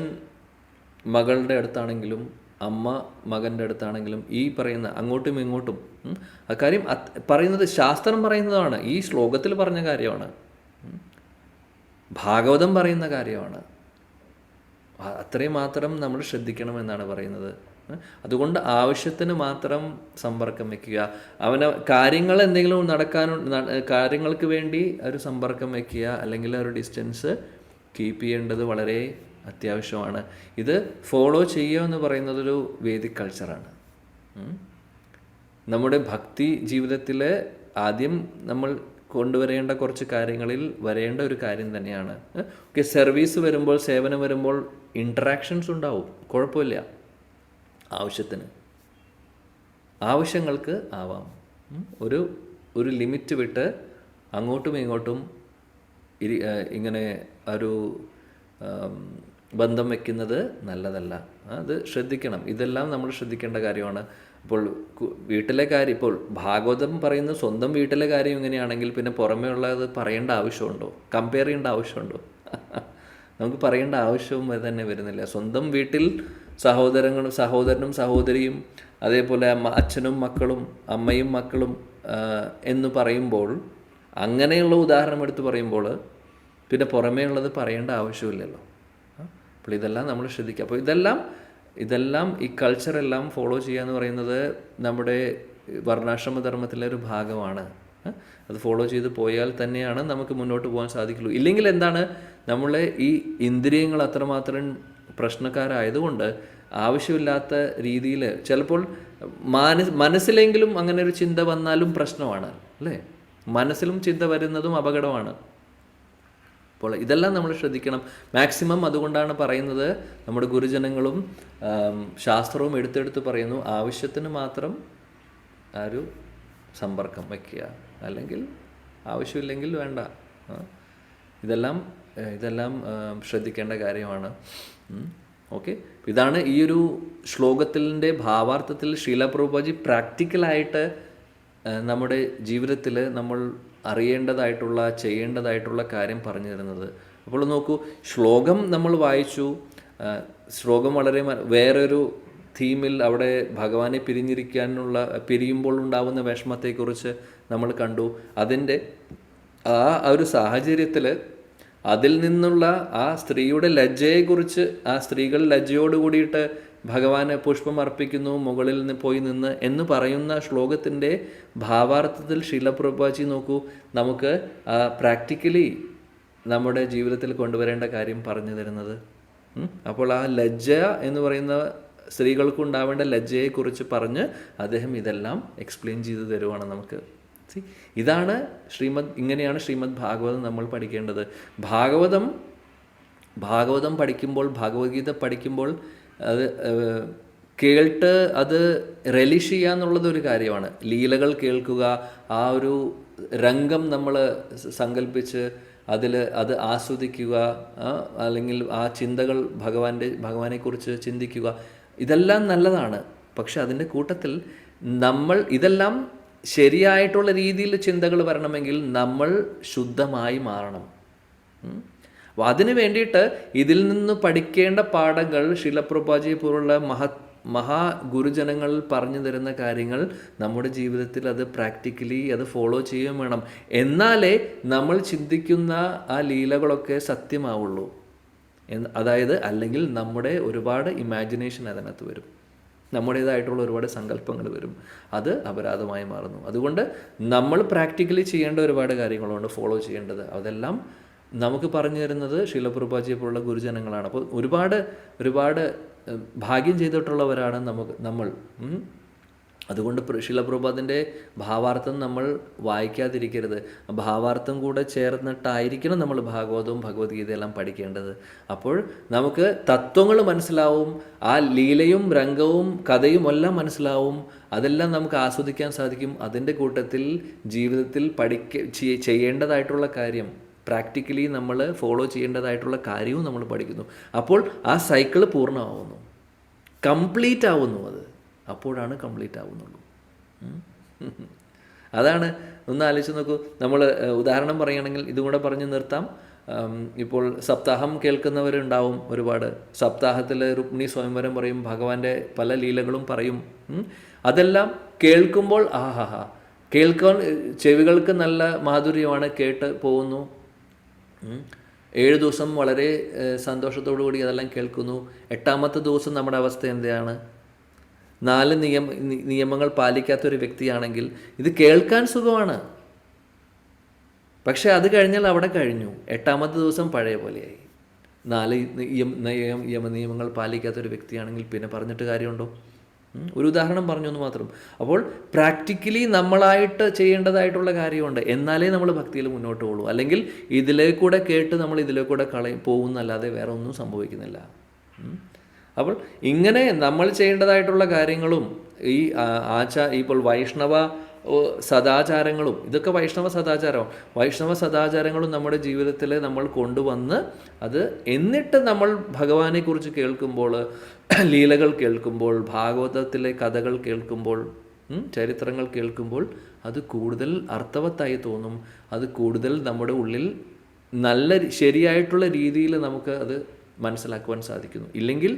മകളുടെ അടുത്താണെങ്കിലും അമ്മ മകൻ്റെ അടുത്താണെങ്കിലും ഈ പറയുന്ന അങ്ങോട്ടും ഇങ്ങോട്ടും അക്കാര്യം പറയുന്നത് ശാസ്ത്രം പറയുന്നതാണ്. ഈ ശ്ലോകത്തിൽ പറഞ്ഞ കാര്യമാണ്, ഭാഗവതം പറയുന്ന കാര്യമാണ്. അത്രയും മാത്രം നമ്മൾ ശ്രദ്ധിക്കണമെന്നാണ് പറയുന്നത്. അതുകൊണ്ട് ആവശ്യത്തിന് മാത്രം സമ്പർക്കം വയ്ക്കുക. കാര്യങ്ങൾ എന്തെങ്കിലും കാര്യങ്ങൾക്ക് വേണ്ടി ഒരു സമ്പർക്കം വയ്ക്കുക, അല്ലെങ്കിൽ ഒരു ഡിസ്റ്റൻസ് കീപ്പ് ചെയ്യേണ്ടത് വളരെ അത്യാവശ്യമാണ്. ഇത് ഫോളോ ചെയ്യുക എന്ന് പറയുന്നതൊരു വേദിക് കൾച്ചറാണ്. നമ്മുടെ ഭക്തി ജീവിതത്തിൽ ആദ്യം നമ്മൾ കൊണ്ടുവരേണ്ട കുറച്ച് കാര്യങ്ങളിൽ വരേണ്ട ഒരു കാര്യം തന്നെയാണ്. ഓക്കെ, സർവീസ് വരുമ്പോൾ, സേവനം വരുമ്പോൾ ഇൻട്രാക്ഷൻസ് ഉണ്ടാവും, കുഴപ്പമില്ല. ആവശ്യങ്ങൾക്ക് ആവാം. ഒരു ലിമിറ്റ് വിട്ട് അങ്ങോട്ടും ഇങ്ങോട്ടും ഇങ്ങനെ ഒരു ബന്ധം വയ്ക്കുന്നത് നല്ലതല്ല. അത് ശ്രദ്ധിക്കണം. ഇതെല്ലാം നമ്മൾ ശ്രദ്ധിക്കേണ്ട കാര്യമാണ്. അപ്പോൾ വീട്ടിലെ കാര്യം, ഇപ്പോൾ ഭാഗവതം പറയുന്ന സ്വന്തം വീട്ടിലെ കാര്യം ഇങ്ങനെയാണെങ്കിൽ പിന്നെ പുറമേ ഉള്ളത് പറയേണ്ട ആവശ്യമുണ്ടോ? കമ്പയർ ചെയ്യേണ്ട ആവശ്യമുണ്ടോ? നമുക്ക് പറയേണ്ട ആവശ്യവും തന്നെ വരുന്നില്ല. സ്വന്തം വീട്ടിൽ സഹോദരനും സഹോദരിയും അതേപോലെ അച്ഛനും മക്കളും അമ്മയും മക്കളും എന്ന് പറയുമ്പോൾ, അങ്ങനെയുള്ള ഉദാഹരണം എടുത്ത് പറയുമ്പോൾ പിന്നെ പുറമേ ഉള്ളത് പറയേണ്ട ആവശ്യമില്ലല്ലോ. അപ്പോൾ ഇതെല്ലാം നമ്മൾ ശ്രദ്ധിക്കുക. അപ്പോൾ ഇതെല്ലാം ഈ കൾച്ചറെല്ലാം ഫോളോ ചെയ്യുക എന്ന് പറയുന്നത് നമ്മുടെ വർണ്ണാശ്രമധർമ്മത്തിലെ ഒരു ഭാഗമാണ്. അത് ഫോളോ ചെയ്ത് പോയാൽ തന്നെയാണ് നമുക്ക് മുന്നോട്ട് പോകാൻ സാധിക്കുള്ളൂ. ഇല്ലെങ്കിൽ എന്താണ്, നമ്മളെ ഈ ഇന്ദ്രിയങ്ങൾ അത്രമാത്രം പ്രശ്നക്കാരായതുകൊണ്ട് ആവശ്യമില്ലാത്ത രീതിയിൽ ചിലപ്പോൾ മനസ്സിലെങ്കിലും അങ്ങനെ ഒരു ചിന്ത വന്നാലും പ്രശ്നമാണ് അല്ലേ? മനസ്സിലും ചിന്ത വരുന്നതും അപകടമാണ്. അപ്പോൾ ഇതെല്ലാം നമ്മൾ ശ്രദ്ധിക്കണം മാക്സിമം. അതുകൊണ്ടാണ് പറയുന്നത്, നമ്മുടെ ഗുരുജനങ്ങളും ശാസ്ത്രവും എടുത്തെടുത്ത് പറയുന്നു, ആവശ്യത്തിന് മാത്രം ഒരു സമ്പർക്കം വയ്ക്കുക, അല്ലെങ്കിൽ ആവശ്യമില്ലെങ്കിൽ വേണ്ട. ഇതെല്ലാം ശ്രദ്ധിക്കേണ്ട കാര്യമാണ്. ഓക്കെ, ഇതാണ് ഈ ഒരു ശ്ലോകത്തിൻ്റെ ഭാവാർത്ഥത്തിൽ ശ്രീല പ്രഭുപാദി പ്രാക്ടിക്കലായിട്ട് നമ്മുടെ ജീവിതത്തിൽ നമ്മൾ അറിയേണ്ടതായിട്ടുള്ള ചെയ്യേണ്ടതായിട്ടുള്ള കാര്യം പറഞ്ഞു തരുന്നത്. അപ്പോൾ നോക്കൂ, ശ്ലോകം നമ്മൾ വായിച്ചു, ശ്ലോകം വളരെ വേറൊരു തീമിൽ അവിടെ ഭഗവാനെ പിരിയുമ്പോൾ ഉണ്ടാകുന്ന വിഷമത്തെക്കുറിച്ച് നമ്മൾ കണ്ടു. അതിൻ്റെ ആ ഒരു സാഹചര്യത്തിൽ അതിൽ നിന്നുള്ള ആ സ്ത്രീയുടെ ലജ്ജയെക്കുറിച്ച്, ആ സ്ത്രീകൾ ലജ്ജയോട് കൂടിയിട്ട് ഭഗവാന് പുഷ്പം അർപ്പിക്കുന്നു, മുകളിൽ നിന്ന് പോയി നിന്ന് എന്ന് പറയുന്ന ശ്ലോകത്തിൻ്റെ ഭാവാർത്ഥത്തിൽ ശീല പ്രഭുപാദി നോക്കൂ, നമുക്ക് പ്രാക്ടിക്കലി നമ്മുടെ ജീവിതത്തിൽ കൊണ്ടുവരേണ്ട കാര്യം പറഞ്ഞു തരുന്നത്. അപ്പോൾ ആ ലജ്ജ എന്ന് പറയുന്ന സ്ത്രീകൾക്കുണ്ടാവേണ്ട ലജ്ജയെക്കുറിച്ച് പറഞ്ഞ് അദ്ദേഹം ഇതെല്ലാം എക്സ്പ്ലെയിൻ ചെയ്ത് തരുവാണ് നമുക്ക്. ഇതാണ് ഇങ്ങനെയാണ് ശ്രീമദ് ഭാഗവതം നമ്മൾ പഠിക്കേണ്ടത്. ഭാഗവതം പഠിക്കുമ്പോൾ, ഭഗവത്ഗീത പഠിക്കുമ്പോൾ അത് കേട്ട് അത് റിലീഷ് ചെയ്യുക എന്നുള്ളത് ഒരു കാര്യമാണ്. ലീലകൾ കേൾക്കുക, ആ ഒരു രംഗം നമ്മൾ സങ്കല്പിച്ച് അത് ആസ്വദിക്കുക, അല്ലെങ്കിൽ ആ ചിന്തകൾ ഭഗവാനെക്കുറിച്ച് ചിന്തിക്കുക, ഇതെല്ലാം നല്ലതാണ്. പക്ഷെ അതിൻ്റെ കൂട്ടത്തിൽ ഇതെല്ലാം ശരിയായിട്ടുള്ള രീതിയിൽ ചിന്തകൾ വരണമെങ്കിൽ നമ്മൾ ശുദ്ധമായി മാറണം. അപ്പോൾ അതിന് വേണ്ടിയിട്ട് ഇതിൽ നിന്ന് പഠിക്കേണ്ട പാഠങ്ങൾ ശീലപ്രഭുപാദിയെ പോലുള്ള മഹാഗുരുജനങ്ങൾ പറഞ്ഞു തരുന്ന കാര്യങ്ങൾ നമ്മുടെ ജീവിതത്തിൽ അത് പ്രാക്ടിക്കലി അത് ഫോളോ ചെയ്യുകയും വേണം. എന്നാലേ നമ്മൾ ചിന്തിക്കുന്ന ആ ലീലകളൊക്കെ സത്യമാവുള്ളൂ. അതായത് അല്ലെങ്കിൽ നമ്മുടെ ഒരുപാട് ഇമാജിനേഷൻ അതിനകത്ത് വരും, നമ്മുടേതായിട്ടുള്ള ഒരുപാട് സങ്കല്പങ്ങൾ വരും, അത് അപരാധമായി മാറുന്നു. അതുകൊണ്ട് നമ്മൾ പ്രാക്ടിക്കലി ചെയ്യേണ്ട ഒരുപാട് കാര്യങ്ങളുണ്ട്, ഫോളോ ചെയ്യേണ്ടത്. അതെല്ലാം നമുക്ക് പറഞ്ഞു തരുന്നത് ശീലപ്രഭുപാദിയെ പോലുള്ള ഗുരുജനങ്ങളാണ്. അപ്പോൾ ഒരുപാട് ഭാഗ്യം ചെയ്തിട്ടുള്ളവരാണ് നമ്മൾ. അതുകൊണ്ട് ശീലപ്രഭുപാദിൻ്റെ ഭാവാർത്ഥം നമ്മൾ വായിക്കാതിരിക്കരുത്. ഭാവാർത്ഥം കൂടെ ചേർന്നിട്ടായിരിക്കണം നമ്മൾ ഭാഗവതവും ഭഗവത്ഗീതയെല്ലാം പഠിക്കേണ്ടത്. അപ്പോൾ നമുക്ക് തത്വങ്ങൾ മനസ്സിലാവും, ആ ലീലയും രംഗവും കഥയും എല്ലാം മനസ്സിലാവും, അതെല്ലാം നമുക്ക് ആസ്വദിക്കാൻ സാധിക്കും. അതിൻ്റെ കൂട്ടത്തിൽ ജീവിതത്തിൽ ചെയ്യേണ്ടതായിട്ടുള്ള കാര്യം, പ്രാക്ടിക്കലി നമ്മൾ ഫോളോ ചെയ്യേണ്ടതായിട്ടുള്ള കാര്യവും നമ്മൾ പഠിക്കുന്നു. അപ്പോൾ ആ സൈക്കിൾ പൂർണ്ണമാവുന്നു, കംപ്ലീറ്റ് ആവുന്നു. അപ്പോഴാണ് കംപ്ലീറ്റ് ആവുന്നുള്ളൂ. അതാണ്. ഒന്ന് ആലോചിച്ച് നോക്കൂ. നമ്മൾ ഉദാഹരണം പറയുകയാണെങ്കിൽ ഇതും കൂടെ പറഞ്ഞ് നിർത്താം. ഇപ്പോൾ സപ്താഹം കേൾക്കുന്നവരുണ്ടാവും ഒരുപാട്. സപ്താഹത്തിൽ രുക്മിണി സ്വയംവരം പറയും, ഭഗവാന്റെ പല ലീലകളും പറയും. അതെല്ലാം കേൾക്കുമ്പോൾ കേൾക്കാൻ ചെവികൾക്ക് നല്ല മാധുര്യമാണ്, കേട്ട് പോകുന്നു. 7 ദിവസം വളരെ സന്തോഷത്തോടു കൂടി അതെല്ലാം കേൾക്കുന്നു. 8ാമത്തെ ദിവസം നമ്മുടെ അവസ്ഥ എന്താണ്? 4 നിയമങ്ങൾ പാലിക്കാത്തൊരു വ്യക്തിയാണെങ്കിൽ ഇത് കേൾക്കാൻ സുഖമാണ്, പക്ഷെ അത് കഴിഞ്ഞാൽ അവിടെ കഴിഞ്ഞു. 8ാമത്തെ ദിവസം പഴയ പോലെയായി. 4 നിയമങ്ങൾ പാലിക്കാത്തൊരു വ്യക്തിയാണെങ്കിൽ പിന്നെ പറഞ്ഞിട്ട് കാര്യമുണ്ടോ? ഒരു ഉദാഹരണം പറഞ്ഞു എന്ന് മാത്രം. അപ്പോൾ പ്രാക്ടിക്കലി നമ്മളായിട്ട് ചെയ്യേണ്ടതായിട്ടുള്ള കാര്യമുണ്ട്, എന്നാലേ നമ്മൾ ഭക്തിയിൽ മുന്നോട്ട് പോകുള്ളൂ. അല്ലെങ്കിൽ ഇതിലേക്കൂടെ കേട്ട് നമ്മൾ ഇതിലേക്കൂടെ പോകുന്നല്ലാതെ വേറെ ഒന്നും സംഭവിക്കുന്നില്ല. അപ്പോൾ ഇങ്ങനെ നമ്മൾ ചെയ്യേണ്ടതായിട്ടുള്ള കാര്യങ്ങളും ഈ ഇപ്പോൾ വൈഷ്ണവ സദാചാരങ്ങളും, ഇതൊക്കെ വൈഷ്ണവ സദാചാരങ്ങളും നമ്മുടെ ജീവിതത്തിൽ നമ്മൾ കൊണ്ടുവന്ന് എന്നിട്ട് നമ്മൾ ഭഗവാനെക്കുറിച്ച് കേൾക്കുമ്പോൾ, ലീലകൾ കേൾക്കുമ്പോൾ, ഭാഗവതത്തിലെ കഥകൾ കേൾക്കുമ്പോൾ, ചരിത്രങ്ങൾ കേൾക്കുമ്പോൾ അത് കൂടുതൽ അർത്ഥവത്തായി തോന്നും. അത് കൂടുതൽ നമ്മുടെ ഉള്ളിൽ ശരിയായിട്ടുള്ള രീതിയിൽ നമുക്ക് അത് മനസ്സിലാക്കുവാൻ സാധിക്കുന്നു. ഇല്ലെങ്കിൽ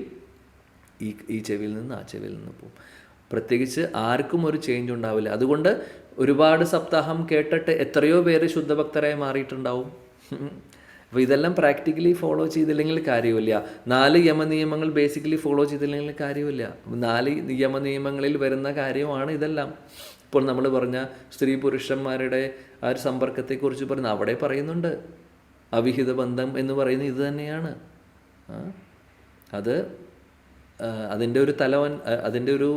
ഈ ചെവിയിൽ നിന്ന് ആ ചെവിയിൽ നിന്ന് പോകും. പ്രത്യേകിച്ച് ആർക്കും ഒരു ചേഞ്ച് ഉണ്ടാവില്ല. അതുകൊണ്ട് ഒരുപാട് സപ്താഹം കേട്ടിട്ട് എത്രയോ പേര് ശുദ്ധഭക്തരായി മാറിയിട്ടുണ്ടാവും. അപ്പോൾ ഇതെല്ലാം പ്രാക്ടിക്കലി ഫോളോ ചെയ്തില്ലെങ്കിൽ കാര്യമില്ല. 4 യമനിയമങ്ങൾ ബേസിക്കലി ഫോളോ ചെയ്തില്ലെങ്കിൽ കാര്യമില്ല. 4 യമനിയമങ്ങളിൽ വരുന്ന കാര്യമാണ് ഇതെല്ലാം. ഇപ്പോൾ നമ്മൾ പറഞ്ഞ സ്ത്രീ പുരുഷന്മാരുടെ ആ ഒരു സമ്പർക്കത്തെക്കുറിച്ച് അവിടെ പറയുന്നുണ്ട്. അവിഹിത ബന്ധം എന്ന് പറയുന്നത് ഇത് തന്നെയാണ്. അതിൻ്റെ ഒരു അതിൻ്റെ ഒരു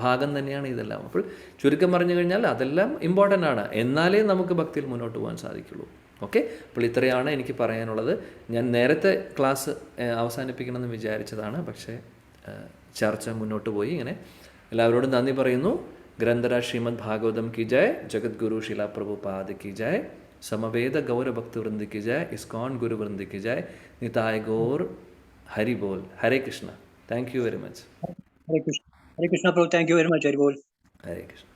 ഭാഗം തന്നെയാണ് ഇതെല്ലാം. അപ്പോൾ ചുരുക്കം പറഞ്ഞു കഴിഞ്ഞാൽ അതെല്ലാം ഇമ്പോർട്ടൻ്റ് ആണ്, എന്നാലേ നമുക്ക് ഭക്തിയിൽ മുന്നോട്ട് പോകാൻ സാധിക്കുള്ളൂ. ഓക്കെ, അപ്പോൾ ഇത്രയാണ് എനിക്ക് പറയാനുള്ളത്. ഞാൻ നേരത്തെ ക്ലാസ് അവസാനിപ്പിക്കണമെന്ന് വിചാരിച്ചതാണ്, പക്ഷേ ചർച്ച മുന്നോട്ട് പോയി. ഇങ്ങനെ എല്ലാവരോടും നന്ദി പറയുന്നു. ഗ്രന്ഥരാജ് ശ്രീമദ് ഭാഗവതം കി ജയ്, ജഗദ്ഗുരു ശില പ്രഭുപാദ് കി ജയ്, സമവേദ ഗൗരഭക്ത വൃന്ദ കി ജയ്, ഇസ്കോൺ ഗുരു വൃന്ദ കി ജയ്, നിതായ് ഗൗർ ഹരി ബോൽ. Hare Krishna. Thank you very much. Hare Krishna Prabhu, thank you very much. Hare Bol. Hare Krishna.